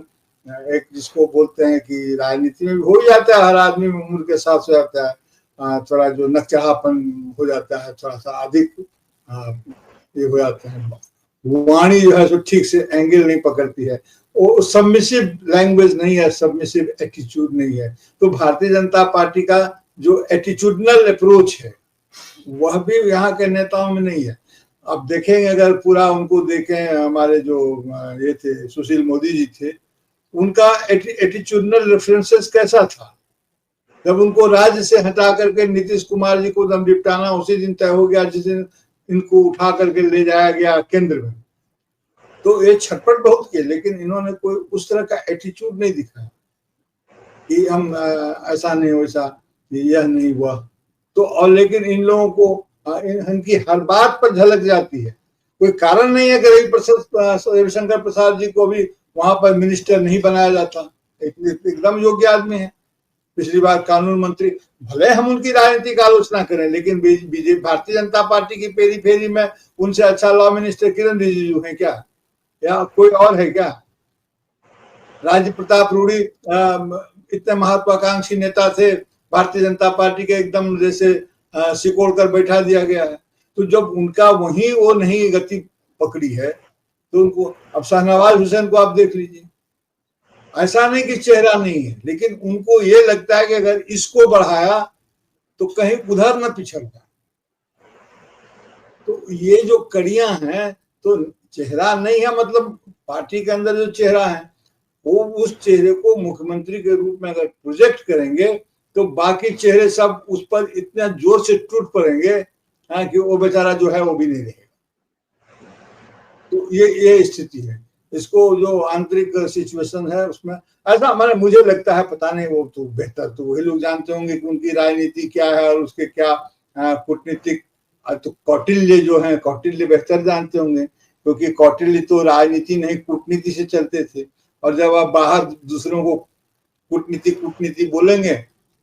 एक जिसको बोलते हैं कि राजनीति में भी हो जाता है, हर आदमी में उम्र के साथ हो जाता है, थोड़ा जो नकचढ़ापन हो जाता है, थोड़ा सा अधिक ये हो जाता है, वाणी जो है सो ठीक से एंगल नहीं पकड़ती है, वो सबमिसिव लैंग्वेज नहीं है, सबमिसिव एटीट्यूड नहीं है। तो भारतीय जनता पार्टी का जो एटीट्यूडनल अप्रोच है वह भी यहाँ के नेताओं में नहीं है। अब देखेंगे, अगर पूरा उनको देखें, हमारे जो ये थे सुशील मोदी जी थे, उनका एटीट्यूडनल रेफरेंसेस कैसा था? जब उनको राज्य से हटा करके नीतीश कुमार जी को दम निपटाना उसी दिन तय हो गया जिस दिन इनको उठा करके ले जाया गया केंद्र में, तो ये छटपट बहुत किए, लेकिन इन्होंने कोई उस तरह का एटीट्यूड नहीं दिखाया कि हम ऐसा नहीं, वैसा, यह नहीं हुआ। तो और लेकिन इन लोगों को इनकी हर बात पर झलक जाती है। कोई कारण नहीं है कि रविशंकर प्रसाद जी को भी वहां पर मिनिस्टर नहीं बनाया जाता, एकदम योग्य आदमी है, पिछली बार कानून मंत्री। भले हम उनकी राजनीतिक आलोचना करें, लेकिन बीजेपी भारतीय जनता पार्टी की पेरी फेरी में उनसे अच्छा लॉ मिनिस्टर किरण रिजिजू है क्या, या कोई और है क्या? राजीव प्रताप रूडी इतने महत्वाकांक्षी नेता थे, भारतीय जनता पार्टी के एकदम जैसे सिकोड़ कर बैठा दिया गया है। तो जब उनका वही वो नहीं गति पकड़ी है, तो उनको, अब शाहनवाज हुसैन को आप देख लीजिए, ऐसा नहीं कि चेहरा नहीं है, लेकिन उनको ये लगता है कि अगर इसको बढ़ाया तो कहीं उधर न पिछड़ जाए। तो ये जो कड़ियां हैं, तो चेहरा नहीं है, मतलब पार्टी के अंदर जो चेहरा है, वो उस चेहरे को मुख्यमंत्री के रूप में अगर प्रोजेक्ट करेंगे तो बाकी चेहरे सब उस पर इतना जोर से टूट पड़ेंगे कि वो बेचारा जो है वो भी नहीं रहेगा। तो ये स्थिति है। इसको जो आंतरिक सिचुएशन है उसमें ऐसा मुझे लगता है, पता नहीं, वो तो बेहतर तो वही लोग जानते होंगे कि उनकी राजनीति क्या है और उसके क्या कूटनीतिक, तो कौटिल्य जो है, कौटिल्य बेहतर जानते होंगे, क्योंकि कौटिल्य तो राजनीति नहीं कूटनीति से चलते थे। और जब आप बाहर दूसरों को कूटनीति बोलेंगे,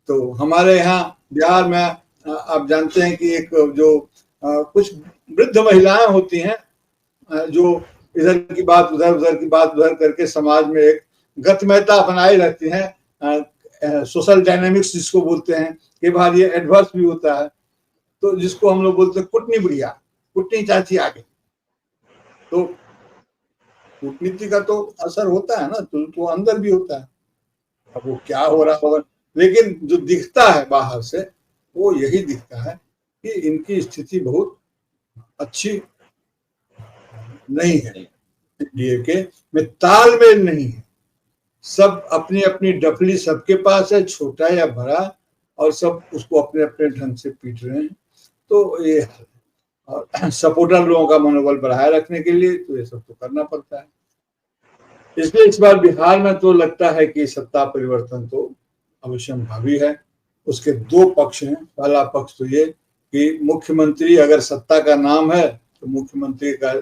तो हमारे यहाँ बिहार में आप जानते हैं कि एक जो कुछ वृद्ध महिलाएं होती हैं जो इधर की बात उधर, उधर की बात उधर करके समाज में एक गतिमयता बनाए रहती हैं, सोशल डायनेमिक्स जिसको बोलते हैं। कई बार ये एडवर्स भी होता है, तो जिसको हम लोग बोलते हैं कुटनी बुढ़िया, कुटनी चाची आगे। तो कूटनीति का तो असर होता है ना, तो अंदर भी होता है। अब वो क्या हो रहा होगा, लेकिन जो दिखता है बाहर से वो यही दिखता है कि इनकी स्थिति बहुत अच्छी नहीं है। एनडीए के में तालमेल नहीं है, सब अपनी अपनी डफली सबके पास है, छोटा या बड़ा, और सब उसको अपने अपने ढंग से पीट रहे हैं। तो ये और सपोर्टर लोगों का मनोबल बढ़ाए रखने के लिए तो ये सब तो करना पड़ता है। इसलिए इस बार बिहार में तो लगता है कि सत्ता परिवर्तन तो अवश्यंभावी है। उसके दो पक्ष हैं। पहला पक्ष तो ये कि मुख्यमंत्री, अगर सत्ता का नाम है तो मुख्यमंत्री का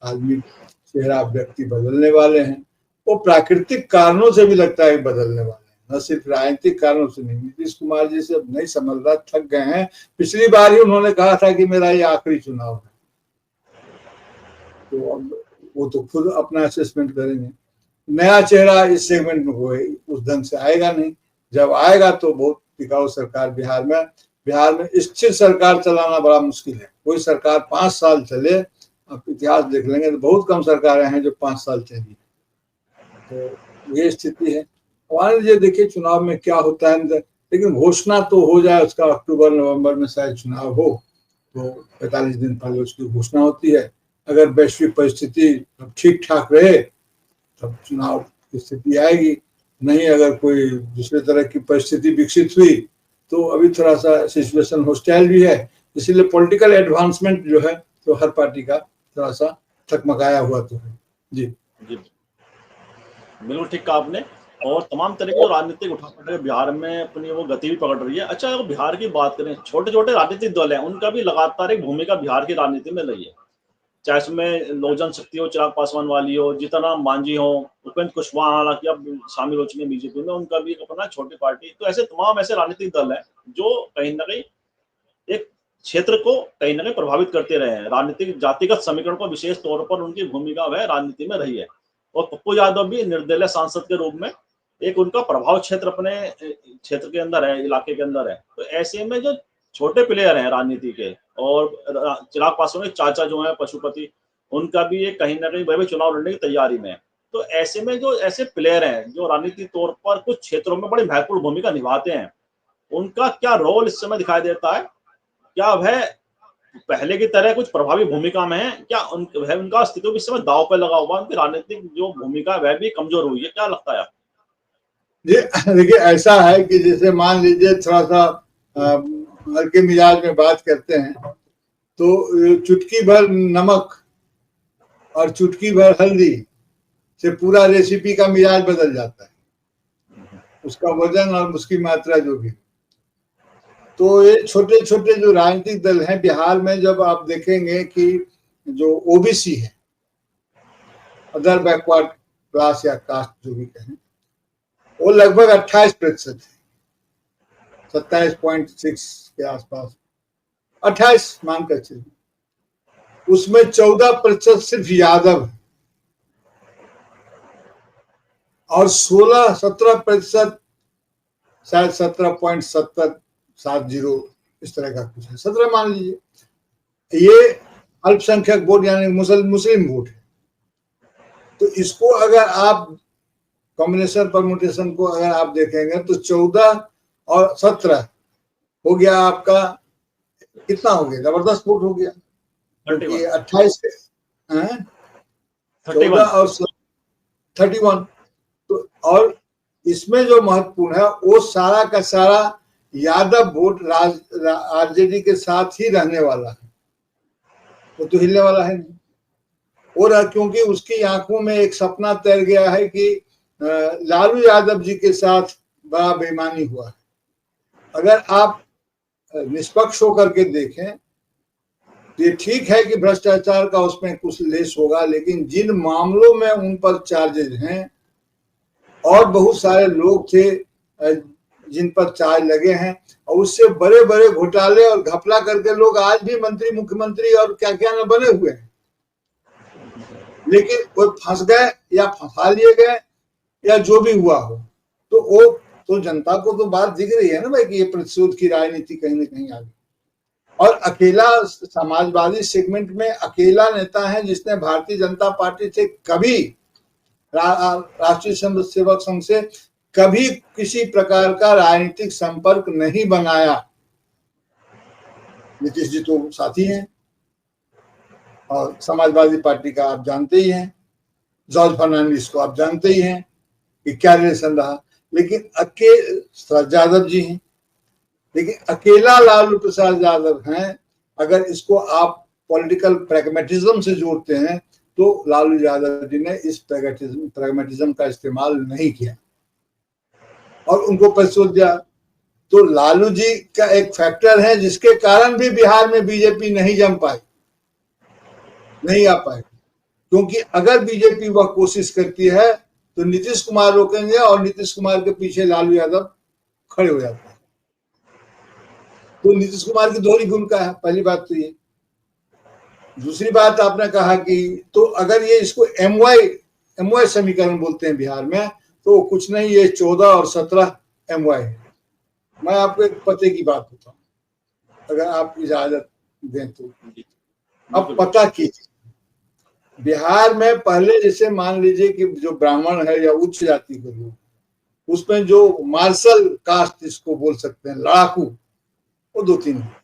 आदमी, चेहरा, व्यक्ति बदलने वाले हैं। वो प्राकृतिक कारणों से भी लगता है बदलने वाले हैं, न सिर्फ राजनीतिक कारणों से नहीं। नीतीश कुमार जी से अब नहीं समझ रहा, थक गए हैं। पिछली बार ही उन्होंने कहा था कि मेरा ये आखिरी चुनाव है, तो अब वो तो खुद अपना असेसमेंट करेंगे। नया चेहरा इस सेगमेंट में कोई उस ढंग से आएगा नहीं। जब आएगा तो बहुत टिकाऊ सरकार बिहार में स्थिर सरकार चलाना बड़ा मुश्किल है। कोई सरकार 5 साल चले, आप इतिहास देख लेंगे तो बहुत कम सरकारें हैं जो 5 साल चली। तो ये स्थिति है। मान लीजिए, देखिए चुनाव में क्या होता है, लेकिन घोषणा तो हो जाए उसका, अक्टूबर नवंबर में शायद चुनाव हो, तो 45 दिन पहले उसकी घोषणा होती है। अगर वैश्विक परिस्थिति ठीक ठाक रहे तब चुनाव की स्थिति आएगी, नहीं अगर कोई दूसरे तरह की परिस्थिति विकसित हुई तो अभी थोड़ा सा सिचुएशन हॉस्टाइल भी है। इसीलिए पॉलिटिकल एडवांसमेंट जो है तो हर पार्टी का थोड़ा सा थकमकाया हुआ तो है। जी जी बिल्कुल ठीक कहा आपने। और तमाम तरह की राजनीतिक उठापटक बिहार में अपनी वो गति भी पकड़ रही है। अच्छा, अगर बिहार की बात करें, छोटे छोटे राजनीतिक दल हैं, उनका भी लगातार एक भूमिका बिहार की राजनीति में रही है। चाहे उसमें लोक जनशक्ति हो, चिराग पासवान वाली हो, जीतनराम मांझी हो, उपेंद्र कुशवाहा हालांकि अब शामिल हो चुके हैं बीजेपी में, उनका भी अपना छोटी पार्टी। तो ऐसे तमाम ऐसे राजनीतिक दल हैं जो कहीं ना कहीं एक क्षेत्र को कहीं ना कहीं प्रभावित करते रहे हैं। राजनीतिक जातिगत समीकरण को विशेष तौर पर उनकी भूमिका वह राजनीति में रही है। और पप्पू यादव भी निर्दलीय सांसद के रूप में एक उनका प्रभाव क्षेत्र अपने क्षेत्र के अंदर है, इलाके के अंदर है। तो ऐसे में जो छोटे प्लेयर हैं राजनीति के, और चिराग पासवान के चाचा जो है पशुपति, उनका भी ये कहीं ना कहीं वह भी चुनाव लड़ने की तैयारी में है। तो ऐसे में जो ऐसे प्लेयर हैं जो राजनीतिक तौर पर कुछ क्षेत्रों में बड़ी महत्वपूर्ण भूमिका निभाते हैं, उनका क्या रोल इस समय दिखाई देता है? क्या वह पहले की तरह कुछ प्रभावी भूमिका में है? क्या उनका अस्तित्व इस समय दांव पे लगा हुआ? उनकी राजनीतिक जो भूमिका वह भी कमजोर हुई है, क्या लगता है? जी देखिए, ऐसा है कि जैसे मान लीजिए थोड़ा सा हल्के मिजाज में बात करते हैं तो चुटकी भर नमक और चुटकी भर हल्दी से पूरा रेसिपी का मिजाज बदल जाता है, उसका वजन और उसकी मात्रा जो भी। तो ये छोटे छोटे जो राजनीतिक दल हैं बिहार में, जब आप देखेंगे कि जो ओबीसी है, अदर बैकवर्ड क्लास या कास्ट जो भी कहें, वो लगभग 28% है, 27.6 के आसपास, 28 मानकर चलिए। उसमें 14% सिर्फ यादव है और 16-17% शायद 17.70 इस तरह का कुछ है, 17 मान लीजिए। ये अल्पसंख्यक वोट यानी मुस्लिम वोट है। तो इसको अगर आप कॉम्बिनेशन परमुटेशन को अगर आप देखेंगे तो 14 और 17 हो गया आपका, कितना हो गया? जबरदस्त वोट हो गया, क्योंकि 28 14 और 31। तो और इसमें जो महत्वपूर्ण है वो सारा का सारा यादव वोट आरजेडी के साथ ही रहने वाला है, वो तो हिलने वाला है नहीं। और क्योंकि उसकी आंखों में एक सपना तैर गया है कि लालू यादव जी के साथ बड़ा बेईमानी हुआ है। अगर आप निष्पक्ष होकर के देखें, ये ठीक है कि भ्रष्टाचार का उसमें कुछ लेस होगा, लेकिन जिन मामलों में उन पर चार्जेज हैं और बहुत सारे लोग थे जिन पर चार्ज लगे हैं, और उससे बड़े बड़े घोटाले और घपला करके लोग आज भी मंत्री, मुख्यमंत्री और क्या क्या न बने हुए हैं, लेकिन वो फंस गए या फंसा लिए गए या जो भी हुआ हो, तो वो तो जनता को तो बात दिख रही है ना भाई कि ये प्रतिशोध की राजनीति कहीं ना कहीं आ गई। और अकेला समाजवादी सेगमेंट में अकेला नेता है जिसने भारतीय जनता पार्टी से कभी, राष्ट्रीय स्वयंसेवक संघ से कभी किसी प्रकार का राजनीतिक संपर्क नहीं बनाया। नीतीश जी तो साथी हैं और समाजवादी पार्टी का आप जानते ही हैं, जॉर्ज फर्नांडिस को आप जानते ही हैं कि क्या रिलेशन रहा, लेकिन शरद यादव जी हैं, लेकिन अकेला लालू प्रसाद यादव हैं। अगर इसको आप पॉलिटिकल प्रैग्मेटिज्म से जोड़ते हैं तो लालू यादव जी ने इस प्रैग्मेटिज्म का इस्तेमाल नहीं किया और उनको प्रतिशोध दिया। तो लालू जी का एक फैक्टर है जिसके कारण भी बिहार में बीजेपी नहीं जम पाई, नहीं आ पाए, क्योंकि अगर बीजेपी वह कोशिश करती है तो नीतीश कुमार रोकेंगे और नीतीश कुमार के पीछे लालू यादव खड़े हो जाते हैं। तो नीतीश कुमार की दोहरी भूमिका है, पहली बात तो ये। दूसरी बात आपने कहा कि तो अगर ये इसको एमवाई समीकरण बोलते हैं बिहार में, तो कुछ नहीं, ये 14 और 17 एमवाई है। मैं आपको एक पते की बात बताऊं, अगर आप इजाजत दें तो। अब पता कीजिए, बिहार में पहले जैसे मान लीजिए कि जो ब्राह्मण है या उच्च जाति के लोग, उसमें जो मार्शल कास्ट इसको बोल सकते हैं, लड़ाकू, वो 2-3 है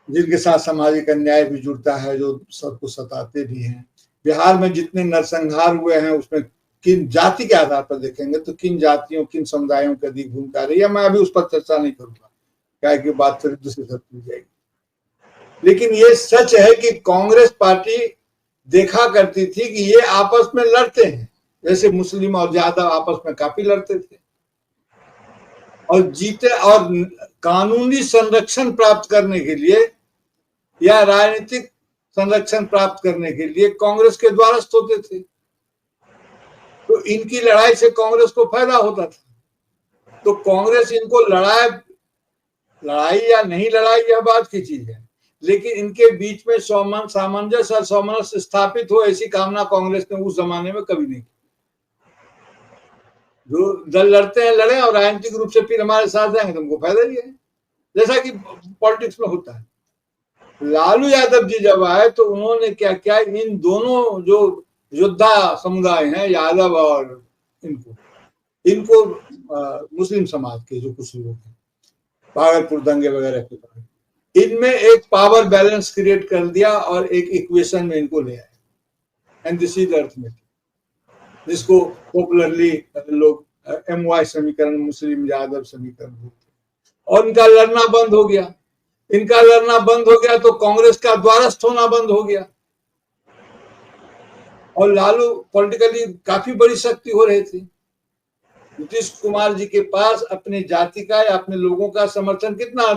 जिनके साथ सामाजिक अन्याय भी जुड़ता है, जो सबको सताते भी हैं। बिहार में जितने नरसंहार हुए हैं उसमें किन जाति के आधार पर देखेंगे तो किन जातियों, किन समुदायों की अधिक भूमिका रही है, मैं अभी उस पर चर्चा नहीं करूंगा, क्या कि बात फिर दूसरी तरफ मिल जाएगी। लेकिन ये सच है कि कांग्रेस पार्टी देखा करती थी कि ये आपस में लड़ते हैं, जैसे मुस्लिम और यादव आपस में काफी लड़ते थे और जीते, और कानूनी संरक्षण प्राप्त करने के लिए या राजनीतिक संरक्षण प्राप्त करने के लिए कांग्रेस के द्वारस्थ होते थे। तो इनकी लड़ाई से कांग्रेस को फायदा होता था। तो कांग्रेस इनको लड़ाई या नहीं लड़ाई यह बात की चीज है, लेकिन इनके बीच में सामंजस्य और सामंजस्य स्थापित हो ऐसी कामना कांग्रेस ने उस जमाने में कभी नहीं की। जो दल लड़ते हैं लड़े और राजनीतिक रूप से फिर हमारे साथ जाएंगे तो हमको फायदा ही है, जैसा कि पॉलिटिक्स में होता है। लालू यादव जी जब आए तो उन्होंने क्या किया, इन दोनों जो योद्धा समुदाय हैं, यादव और इनको मुस्लिम समाज के जो कुछ लोग हैं, भागलपुर दंगे वगैरह के बाद इनमें एक पावर बैलेंस क्रिएट कर दिया और एक इक्वेशन में इनको ले आए, एंड दिस इज अर्थमेटिक, जिसको पॉपुलरली लोग एमवाई समीकरण, मुस्लिम यादव समीकरण बोलते हैं। और इनका लड़ना बंद हो गया, इनका लड़ना बंद हो गया तो कांग्रेस का द्वारस्थ होना बंद हो गया और लालू पॉलिटिकली काफी बड़ी शक्ति हो रही थी। नीतीश कुमार जी के पास अपनी जाति का या अपने लोगों का समर्थन कितना,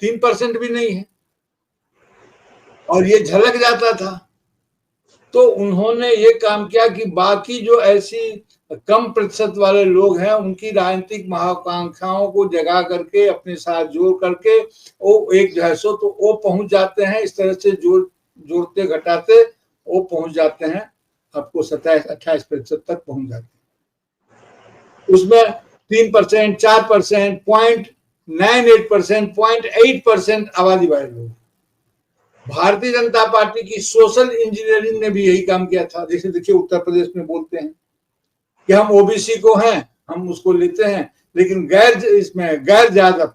3% भी नहीं है, और ये झलक जाता था। तो उन्होंने ये काम किया कि बाकी जो ऐसी कम प्रतिशत वाले लोग हैं उनकी राजनीतिक महाकांक्षाओं को जगा करके अपने साथ जोड़ करके वो एक जो है सो तो वो पहुंच जाते हैं, इस तरह से जोड़ते घटाते वो पहुंच जाते हैं, आपको 27-28% तक पहुंच जाते हैं। उसमें 3%, 4%, 0.98%, 0.8% आबादी वाले लोग। भारतीय जनता पार्टी की सोशल इंजीनियरिंग ने भी यही काम किया था। जैसे देखिए उत्तर प्रदेश में बोलते हैं कि हम ओबीसी को हैं, हम उसको लेते हैं, लेकिन गैर यादव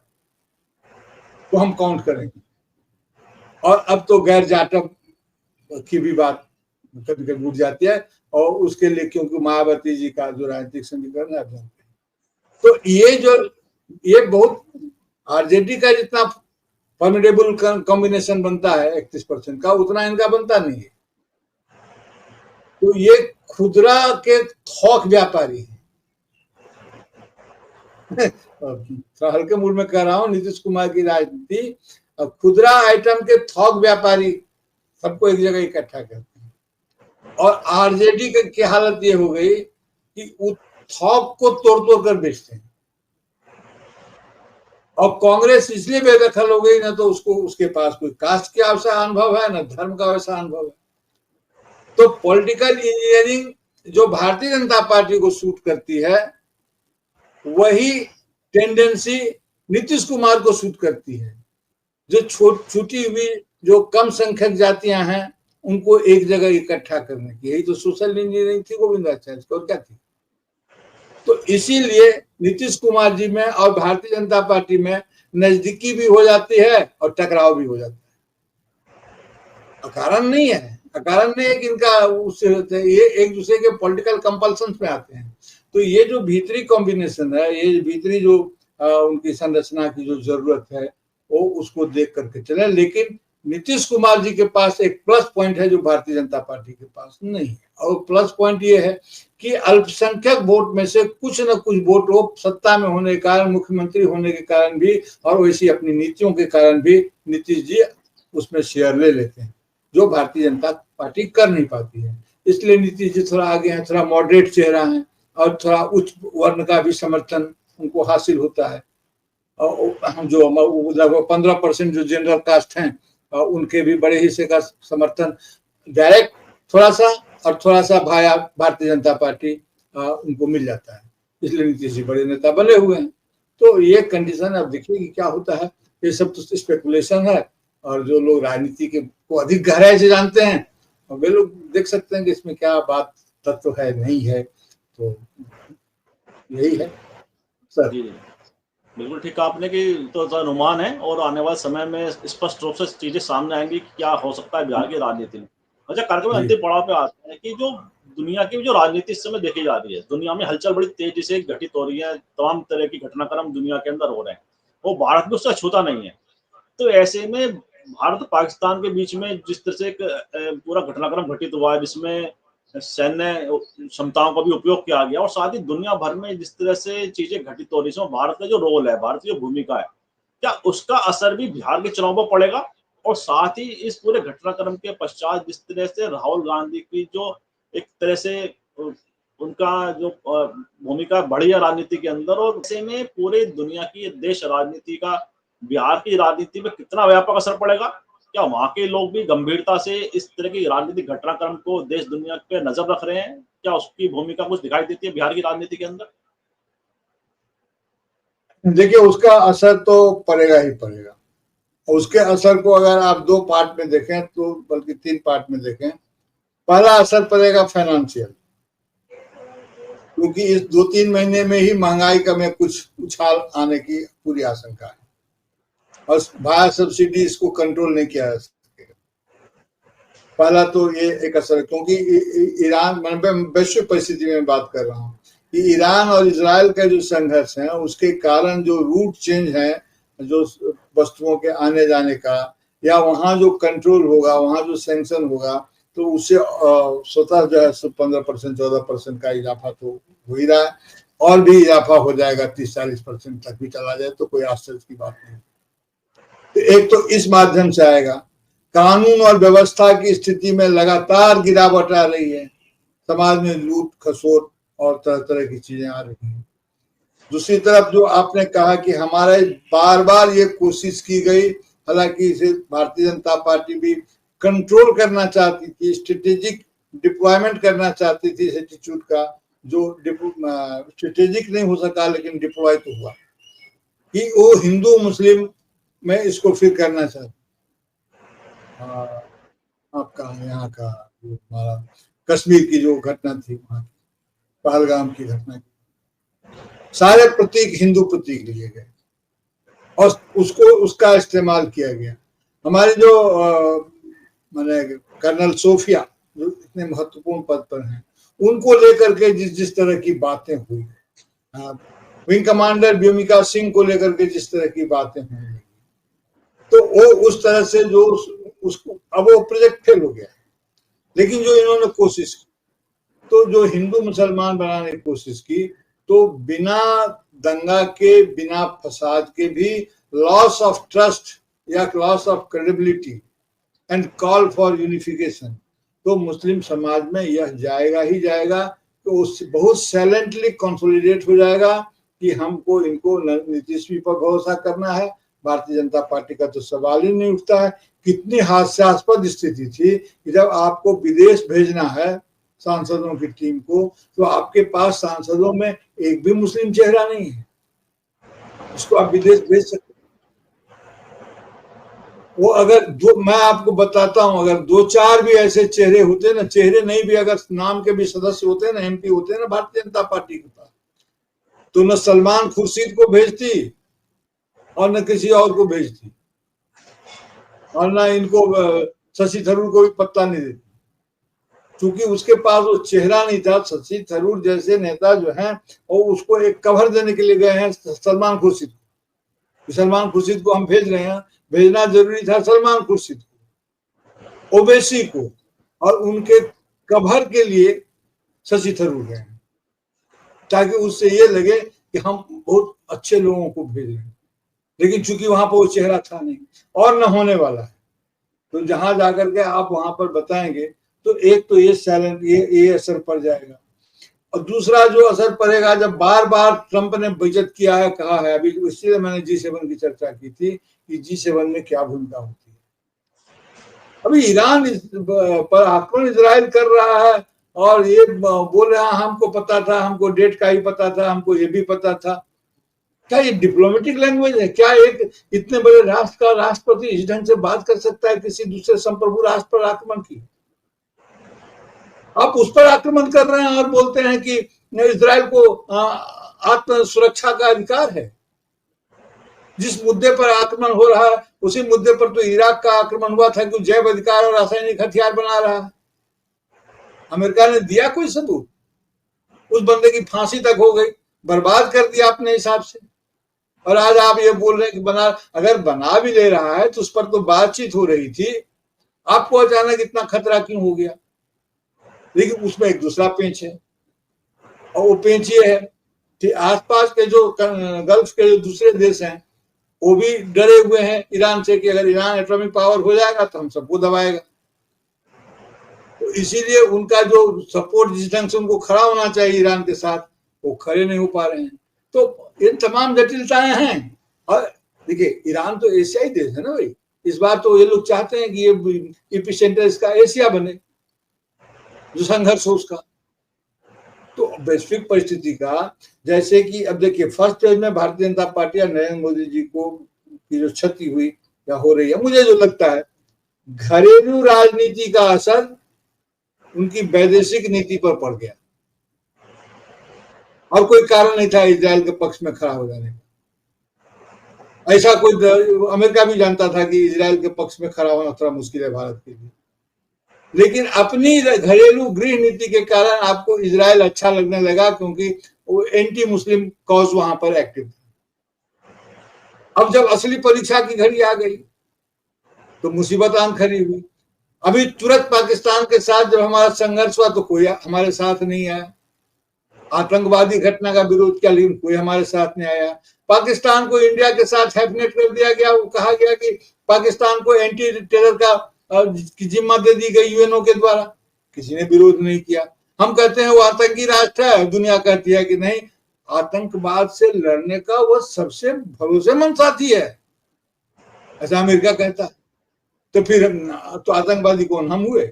को हम काउंट करेंगे। और अब तो गैर जाटव की भी बात कभी कभी उठ जाती है, और उसके लिए क्योंकि मायावती जी का जो राजनीतिक समीकरण है आप जानते हैं। तो ये बहुत आरजेडी का जितना फॉर्मिडेबल कॉम्बिनेशन बनता है 31% का, उतना इनका बनता नहीं है। तो ये खुदरा के थोक व्यापारी हैं। हल्के मूड में कह रहा हूं, नीतीश कुमार की राजनीति खुदरा आइटम के थोक व्यापारी सबको एक जगह इकट्ठा करते हैं। और आरजेडी की हालत ये हो गई कि वो थोक को तोड़ तोड़ कर बेचते हैं। और कांग्रेस इसलिए बेदखल हो गई, ना तो उसको उसके पास कोई कास्ट का वैसा अनुभव है, ना धर्म का वैसा अनुभव है। तो पॉलिटिकल इंजीनियरिंग जो भारतीय जनता पार्टी को सूट करती है, वही टेंडेंसी नीतीश कुमार को सूट करती है। जो छूटी हुई जो कम संख्यक जातियां हैं, उनको एक जगह इकट्ठा करने की, यही तो सोशल इंजीनियरिंग थी गोविंदाचार्य की, और क्या थी। तो इसीलिए नीतीश कुमार जी में और भारतीय जनता पार्टी में नजदीकी भी हो जाती है और टकराव भी हो जाता है। अकारण नहीं है, अकारण नहीं है कि इनका उससे होता है, ये एक दूसरे के पॉलिटिकल कंपल्सन में आते हैं। तो ये जो भीतरी कॉम्बिनेशन है, ये भीतरी जो उनकी संरचना की जो जरूरत है, वो उसको देख करके चले। लेकिन नीतीश कुमार जी के पास एक प्लस पॉइंट है जो भारतीय जनता पार्टी के पास नहीं है, और प्लस पॉइंट ये है कि अल्पसंख्यक वोट में से कुछ न कुछ वोट वो सत्ता में होने के कारण, मुख्यमंत्री होने के कारण भी, और वैसी अपनी नीतियों के कारण भी नीतीश जी उसमें शेयर ले लेते हैं, जो भारतीय जनता पार्टी कर नहीं पाती है। इसलिए नीतीश जी थोड़ा आगे हैं, थोड़ा मॉडरेट चेहरा है, और थोड़ा उच्च वर्ण का भी समर्थन उनको हासिल होता है। और जो लगभग 15% जो जनरल कास्ट हैं, उनके भी बड़े हिस्से का समर्थन डायरेक्ट थोड़ा सा और थोड़ा सा भाया भारतीय जनता पार्टी उनको मिल जाता है। इसलिए नीतीश जी बड़े नेता बने हुए हैं। तो ये कंडीशन अब देखिए कि क्या होता है। ये सब तो स्पेकुलेशन है, और जो लोग राजनीति के को अधिक गहराई से जानते हैं, वे लोग देख सकते हैं कि इसमें क्या बात तत्व है, नहीं है। तो यही है सर। जी बिल्कुल ठीक कहा आपने कि तो अनुमान है, और आने वाले समय में स्पष्ट रूप से चीजें सामने आएंगी कि क्या हो सकता है बिहार की राजनीति में। अच्छा, कार्यक्रम में अंतिम पड़ाव पे आते हैं कि जो दुनिया की जो राजनीति इस समय देखी जा रही है, दुनिया में हलचल बड़ी तेजी से घटित हो रही है, तमाम तरह की घटनाक्रम दुनिया के अंदर हो रहे हैं, वो भारत में उससे छूता नहीं है। तो ऐसे में भारत पाकिस्तान के बीच में जिस तरह से एक पूरा घटनाक्रम घटित हुआ है, जिसमें सैन्य क्षमताओं का भी उपयोग किया गया, और साथ ही दुनिया भर में जिस तरह से चीजें घटित हो रही है, भारत का जो रोल है, भारत की जो भूमिका है, क्या उसका असर भी बिहार के चुनाव पर पड़ेगा? और साथ ही इस पूरे घटनाक्रम के पश्चात जिस तरह से राहुल गांधी की जो एक तरह से उनका जो भूमिका बढ़ी है राजनीति के अंदर, और ऐसे में पूरे दुनिया की देश राजनीति का बिहार की राजनीति में कितना व्यापक असर पड़ेगा? क्या वहां के लोग भी गंभीरता से इस तरह की राजनीतिक घटनाक्रम को देश दुनिया पे नजर रख रहे हैं? क्या उसकी भूमिका कुछ दिखाई देती है बिहार की राजनीति के अंदर? देखिए, उसका असर तो पड़ेगा ही पड़ेगा। उसके असर को अगर आप 2 पार्ट में देखें, तो बल्कि 3 पार्ट में देखें। पहला असर पड़ेगा फाइनेंशियल, क्योंकि इस 2-3 महीने में ही महंगाई का में कुछ उछाल आने की पूरी आशंका है, और बाहर सब्सिडी इसको कंट्रोल नहीं किया जा सकेगा। पहला तो ये एक असर, क्योंकि ईरान, मैं वैश्विक परिस्थिति में बात कर रहा हूँ कि ईरान और इजराइल का जो संघर्ष है, उसके कारण जो रूट चेंज है, जो वस्तुओं के आने जाने का, या वहां जो कंट्रोल होगा, वहां जो सैंक्शन होगा, तो उससे स्वतः जो है 15% 14% का इजाफा तो हो ही रहा है, और भी इजाफा हो जाएगा, 30-40% तक भी चला जाए तो कोई आश्चर्य की बात नहीं। तो एक तो इस माध्यम से आएगा। कानून और व्यवस्था की स्थिति में लगातार गिरावट आ रही है, समाज में लूट खसोट और तरह तरह की चीजें आ रही हैं। दूसरी तरफ जो आपने कहा कि हमारे बार बार ये कोशिश की गई, हालांकि इसे भारतीय जनता पार्टी भी कंट्रोल करना चाहती थी, स्ट्रेटेजिक डिप्लॉयमेंट करना चाहती थी, एटीट्यूड का, जो स्ट्रेटेजिक नहीं हो सका लेकिन डिप्लॉय तो हुआ, कि वो हिंदू मुस्लिम में इसको फिर करना चाहते। आपका यहाँ का हमारा कश्मीर की जो घटना थी, वहां पहलगाम की घटना, सारे प्रतीक हिंदू प्रतीक लिए गए और उसको उसका इस्तेमाल किया गया। हमारे जो माने कर्नल सोफिया, जो इतने महत्वपूर्ण पद पर हैं, उनको लेकर के जिस तरह की बातें हुई, विंग कमांडर व्योमिका सिंह को लेकर के जिस तरह की बातें हुई, तो तो वो उस तरह से जो उसको अब वो प्रोजेक्ट फेल हो गया। लेकिन जो इन्होंने कोशिश की, तो जो हिंदू मुसलमान बनाने की कोशिश की, तो बिना दंगा के, बिना फसाद के भी लॉस ऑफ ट्रस्ट या loss of credibility and call for unification, तो मुस्लिम समाज में यह जाएगा ही जाएगा। तो उससे बहुत साइलेंटली कंसोलिडेट हो जाएगा कि हमको इनको नीतीश जी पर भरोसा करना है, भारतीय जनता पार्टी का तो सवाल ही नहीं उठता है। कितनी हास्यास्पद स्थिति थी कि जब आपको विदेश भेजना है सांसदों की टीम को, तो आपके पास सांसदों में एक भी मुस्लिम चेहरा नहीं है, इसको आप विदेश भेज सकते। वो अगर मैं आपको बताता हूं, अगर 2-4 भी ऐसे चेहरे होते ना, चेहरे नहीं भी, अगर नाम के भी सदस्य होते ना, MP होते ना भारतीय जनता पार्टी के पास, तो न सलमान खुर्शीद को भेजती और न किसी और को भेजती, और न इनको शशि थरूर को भी पत्ता नहीं देती, क्योंकि उसके पास वो चेहरा नहीं था। शशि थरूर जैसे नेता जो हैं, वो उसको एक कवर देने के लिए गए हैं सलमान खुर्शीद को। सलमान खुर्शीद को हम भेज रहे हैं, भेजना जरूरी था सलमान खुर्शीद को, ओवैसी को, और उनके कवर के लिए शशि थरूर गए, ताकि उससे ये लगे कि हम बहुत अच्छे लोगों को भेज रहे हैं। लेकिन चूंकि वहां पर वो चेहरा था नहीं और न होने वाला है, तो जहां जाकर के आप वहां पर बताएंगे, तो एक तो ये साइलेंट, ये असर पड़ जाएगा। और दूसरा जो असर पड़ेगा, जब बार बार ट्रंप ने बजट किया है, कहा है, अभी इसलिए मैंने G7 की चर्चा की थी कि G7 में क्या भूमिका होती है। अभी ईरान पर आक्रमण इजराइल कर रहा है और ये बोल रहा है हमको पता था, हमको डेट का ही पता था, हमको ये भी पता था। क्या ये डिप्लोमेटिक लैंग्वेज है? क्या एक इतने बड़े राष्ट्र का राष्ट्रपति इस ढंग से बात कर सकता है किसी दूसरे संप्रभु राष्ट्र पर आक्रमण की? आप उस पर आक्रमण कर रहे हैं और बोलते हैं कि इजराइल को आत्म सुरक्षा का अधिकार है। जिस मुद्दे पर आक्रमण हो रहा है, उसी मुद्दे पर तो इराक का आक्रमण हुआ था कि जैव अधिकार और रासायनिक हथियार बना रहा है। अमेरिका ने दिया कोई सबूत? उस बंदे की फांसी तक हो गई, बर्बाद कर दिया अपने हिसाब से। और आज आप ये बोल रहे हैं कि अगर बना भी ले रहा है तो उस पर तो बातचीत हो रही थी, आपको अचानक इतना खतरा क्यों हो गया? लेकिन उसमें एक दूसरा पेंच है, और वो पेंच ये है कि आसपास के जो गल्फ के जो दूसरे देश हैं, वो भी डरे हुए हैं ईरान से कि अगर ईरान एटॉमिक पावर हो जाएगा तो हम सबको दबाएगा। तो इसीलिए उनका जो सपोर्ट, जिस ढंग से उनको खड़ा होना चाहिए ईरान के साथ, वो खड़े नहीं हो पा रहे हैं। तो ये तमाम जटिलताएं हैं। और देखिए, ईरान तो एशियाई देश है ना भाई, इस बार तो ये लोग चाहते हैं कि ये एपिसेंटर इसका एशिया बने, जो संघर्ष हो उसका। तो वैश्विक परिस्थिति का, जैसे कि अब देखिए, फर्स्ट फेज में भारतीय जनता पार्टी और नरेंद्र मोदी जी को की जो क्षति हुई या हो रही है, मुझे जो लगता है घरेलू राजनीति का असर उनकी वैदेशिक नीति पर पड़ गया, और कोई कारण नहीं था इजराइल के पक्ष में खड़ा हो जाने का। ऐसा कोई, अमेरिका भी जानता था कि इजराइल के पक्ष में खड़ा होना थोड़ा मुश्किल है भारत के लिए, लेकिन अपनी घरेलू गृह नीति के कारण आपको इजराइल अच्छा लगने लगा, क्योंकि वो एंटी मुस्लिम कॉज वहां पर एक्टिव था। अब जब असली परीक्षा की घड़ी आ गई तो मुसीबत आन खड़ी हुई। अभी तुरंत पाकिस्तान के साथ जब हमारा संघर्ष हुआ तो कोई हमारे साथ नहीं आया। आतंकवादी घटना का विरोध किया, लेकिन कोई हमारे साथ नहीं आया। पाकिस्तान को इंडिया के साथ हैफनेट कर दिया गया, वो कहा गया कि पाकिस्तान को एंटी टेरर का की जिम्मा दे दी गई यूएनओ के द्वारा, किसी ने विरोध नहीं किया। हम कहते हैं वो आतंकी राष्ट्र है, दुनिया कहती है कि नहीं, आतंकवाद से लड़ने का वो सबसे भरोसेमंद साथी है, ऐसा अमेरिका कहता है। तो फिर तो आतंकवादी कौन? हम हुए।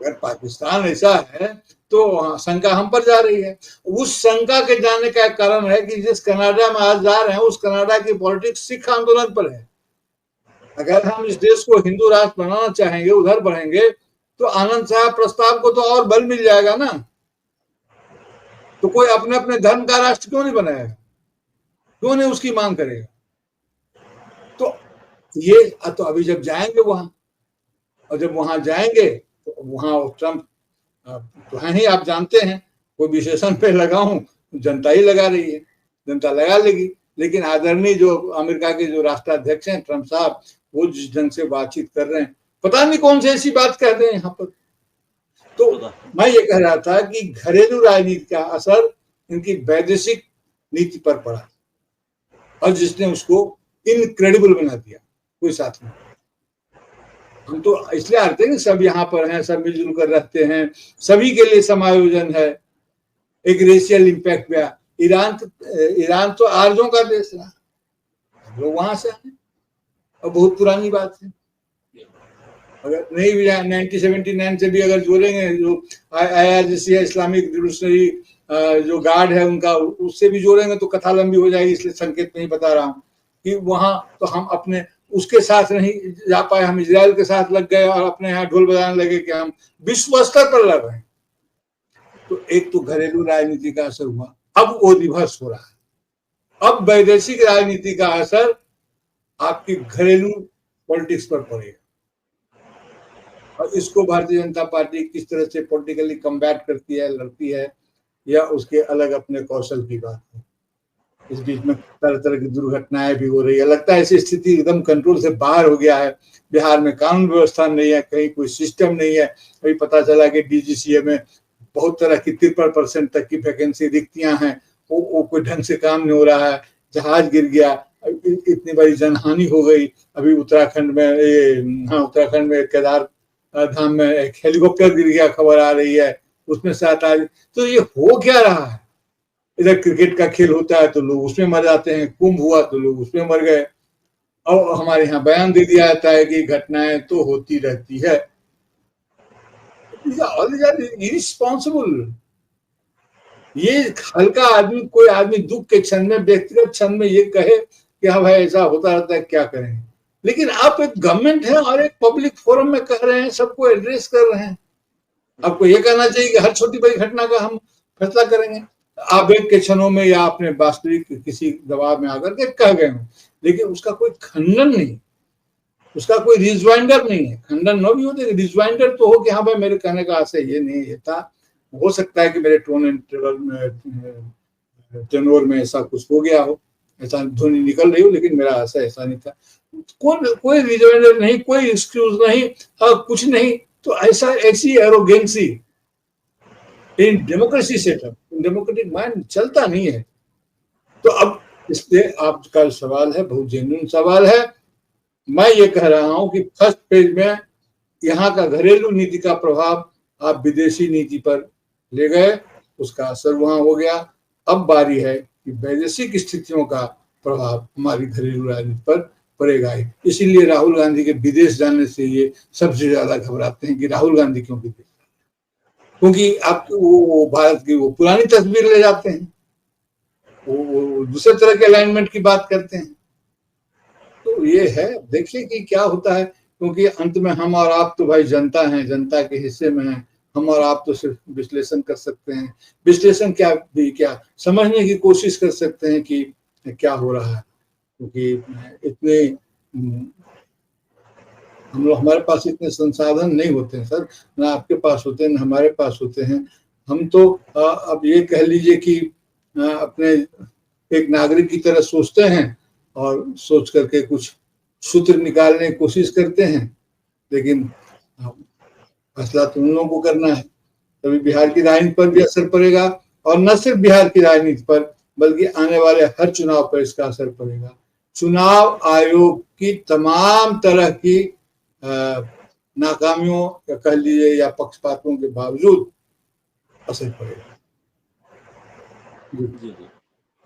अगर पाकिस्तान ऐसा है तो शंका हम पर जा रही है। उस शंका के जाने का कारण है कि जिस कनाडा में आज जा रहे हैं, उस कनाडा की पॉलिटिक्स सिख आंदोलन पर है। अगर हम इस देश को हिंदू राष्ट्र बनाना चाहेंगे, उधर बढ़ेंगे, तो आनंद साहब प्रस्ताव को तो और बल मिल जाएगा ना। तो कोई अपने अपने धर्म का राष्ट्र क्यों नहीं बनाएगा? क्यों नहीं उसकी मांग करेगा? तो ये तो अभी जब जाएंगे वहां, और जब वहां जाएंगे तो वहां ट्रंप तो है ही, आप जानते हैं, कोई विशेषण पे लगाऊं, जनता ही लगा रही है, जनता लगा लेगी। लेकिन आदरणीय जो अमेरिका के जो राष्ट्राध्यक्ष हैं ट्रम्प साहब, वो जिस ढंग से बातचीत कर रहे हैं, पता नहीं कौन सी ऐसी बात कह रहे हैं यहाँ पर। तो मैं ये कह रहा था कि घरेलू राजनीति का असर इनकी वैदेशिक नीति पर पड़ा और जिसने उसको इनक्रेडिबल बना दिया, कोई साथ में। हम तो इसलिए आते हैं कि सब यहाँ पर हैं, सब मिलजुल कर रहते हैं, सभी के लिए समायोजन है, एक रेशियल इम्पैक्ट हुआ। ईरान तो आर्यों का देश रहा, लोग वहां से हैं और बहुत पुरानी बात है। अगर नहीं भी 1979 से भी अगर जोड़ेंगे, जो IRGC है, इस्लामिक रिवोल्यूशनरी जो गार्ड है उनका, उससे भी जोड़ेंगे तो कथा लंबी हो जाएगी, इसलिए संकेत नहीं बता रहा हूँ कि वहां तो हम अपने उसके साथ नहीं जा पाए, हम इजराइल के साथ लग गए और अपने यहाँ ढोल बजाने लगे कि हम विश्व स्तर पर लड़ रहे हैं। तो एक तो घरेलू राजनीति का असर हुआ, अब वो रिवर्स हो रहा है। अब वैदेशिक राजनीति का असर आपकी घरेलू पॉलिटिक्स पर पड़ेगा और इसको भारतीय जनता पार्टी किस तरह से पॉलिटिकली कम्बैट करती है, लड़ती है, या उसके अलग अपने कौशल की बात है। इस बीच में तरह तरह की दुर्घटनाएं भी हो रही है। लगता है ऐसी स्थिति एकदम कंट्रोल से बाहर हो गया है। बिहार में कानून व्यवस्था नहीं है, कहीं कोई सिस्टम नहीं है। अभी पता चला कि DGCA में बहुत तरह की 53% तक की वैकेंसी रिक्तियां हैं, वो कोई ढंग से काम नहीं हो रहा है। जहाज गिर गया, इतनी बड़ी जनहानि हो गई। अभी उत्तराखंड में केदार धाम में एक हेलीकॉप्टर गिर गया, खबर आ रही है, उसमें 7 आदमी। तो ये हो क्या रहा है? इधर क्रिकेट का खेल होता है तो लोग उसमें मर जाते हैं, कुंभ हुआ तो लोग उसमें मर गए, और हमारे यहाँ बयान दे दिया जाता है कि घटनाएं तो होती रहती है। इरिस्पॉन्सिबल। ये हल्का आदमी, कोई आदमी दुख के क्षण में, व्यक्तिगत क्षण में ये कहे कि हाँ भाई ऐसा होता रहता है, क्या करें। लेकिन आप एक गवर्नमेंट है और एक पब्लिक फोरम में कह रहे हैं, सबको एड्रेस कर रहे हैं। आपको ये कहना चाहिए कि हर छोटी बड़ी घटना का हम फैसला करेंगे। आवेग के क्षणों में या अपने वास्तविक किसी दबाव में आकर के कह गए हो, लेकिन उसका कोई खंडन नहीं, उसका कोई रिजवाइंडर नहीं है। खंडन न भी हो, रिजवाइंडर तो हो कि हाँ भाई मेरे कहने का आशय ये नहीं, ये था। हो सकता है कि मेरे टोन एंड टेनोर में ऐसा कुछ हो गया हो, ऐसा ध्वनि निकल रही हो, लेकिन मेरा आशय ऐसा नहीं था। कोई रिजवाइंडर नहीं, कोई एक्सक्यूज नहीं, कुछ नहीं। तो ऐसी arrogancy in democracy setup, in democratic mind चलता नहीं है। तो अब इसलिए आपका सवाल है, बहुत जेन्युइन सवाल है। मैं ये कह रहा हूं कि फर्स्ट पेज में यहाँ का घरेलू नीति का प्रभाव आप विदेशी नीति पर ले गए, उसका असर वहां हो गया। अब बारी है कि वैदेशिक स्थितियों का प्रभाव हमारी घरेलू राजनीति पर पड़ेगा ही। इसीलिए राहुल गांधी के विदेश जाने से ये सबसे ज्यादा घबराते हैं कि राहुल गांधी क्यों विदेश, क्योंकि आप वो भारत की वो पुरानी तस्वीर ले जाते हैं, वो दूसरे तरह के अलाइनमेंट की बात करते हैं। तो ये है, देखिए कि क्या होता है, क्योंकि अंत में हम और आप तो भाई जनता हैं, जनता के हिस्से में हैं। हम और आप तो सिर्फ विश्लेषण कर सकते हैं, विश्लेषण क्या समझने की कोशिश कर सकते हैं कि क्या हो रहा है। क्योंकि इतने हम लोग, हमारे पास इतने संसाधन नहीं होते हैं सर, ना आपके पास होते हैं ना हमारे पास होते हैं। हम तो अब ये कह लीजिए कि अपने एक नागरिक की तरह सोचते हैं और सोच करके कुछ सूत्र निकालने की कोशिश करते हैं, लेकिन फैसला तो उन लोगों को करना है। तभी बिहार की राजनीति पर भी असर पड़ेगा, और न सिर्फ बिहार की राजनीति पर बल्कि आने वाले हर चुनाव पर इसका असर पड़ेगा। चुनाव आयोग की तमाम तरह की नाकामियों या कह लीजिए या पक्षपातों के बावजूद असर पड़ेगा। जी जी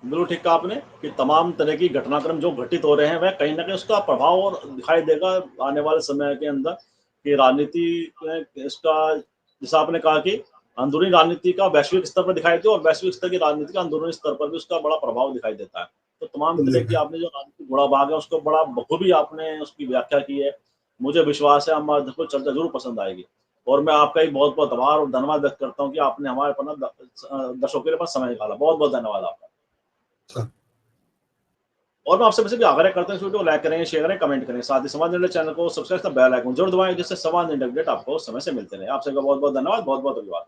बिल्कुल ठीक कहा आपने कि तमाम तरह की घटनाक्रम जो घटित हो रहे हैं वह कहीं ना कहीं उसका प्रभाव और दिखाई देगा आने वाले समय के अंदर कि राजनीति इसका, जैसा आपने कहा कि अंदरूनी राजनीति का वैश्विक स्तर पर दिखाई देता है और वैश्विक स्तर की राजनीति का अंदरूनी स्तर पर भी उसका बड़ा प्रभाव दिखाई देता है। तो तमाम तरह की आपने जो राजनीतिक गुणा भाग है उसको बड़ा बखूबी आपने उसकी व्याख्या की है। मुझे विश्वास है हमारे को चर्चा जरूर पसंद आएगी, और मैं आपका ही बहुत बहुत आभार और धन्यवाद व्यक्त करता हूँ कि आपने हमारे पर दर्शकों के पास समय निकाला। बहुत बहुत धन्यवाद आपका। और मैं आपसे वैसे भी आग्रह करता हूँ इस वीडियो को लाइक करें, शेयर करें, कमेंट करें, साथ ही समाज निर्णय चैनल को सब्सक्राइब बेल आइकन जरूर दबाएं जिससे समाज निर्णय अपडेट आपको समय से मिलते रहे। आप सबका बहुत बहुत धन्यवाद, बहुत बहुत धन्यवाद।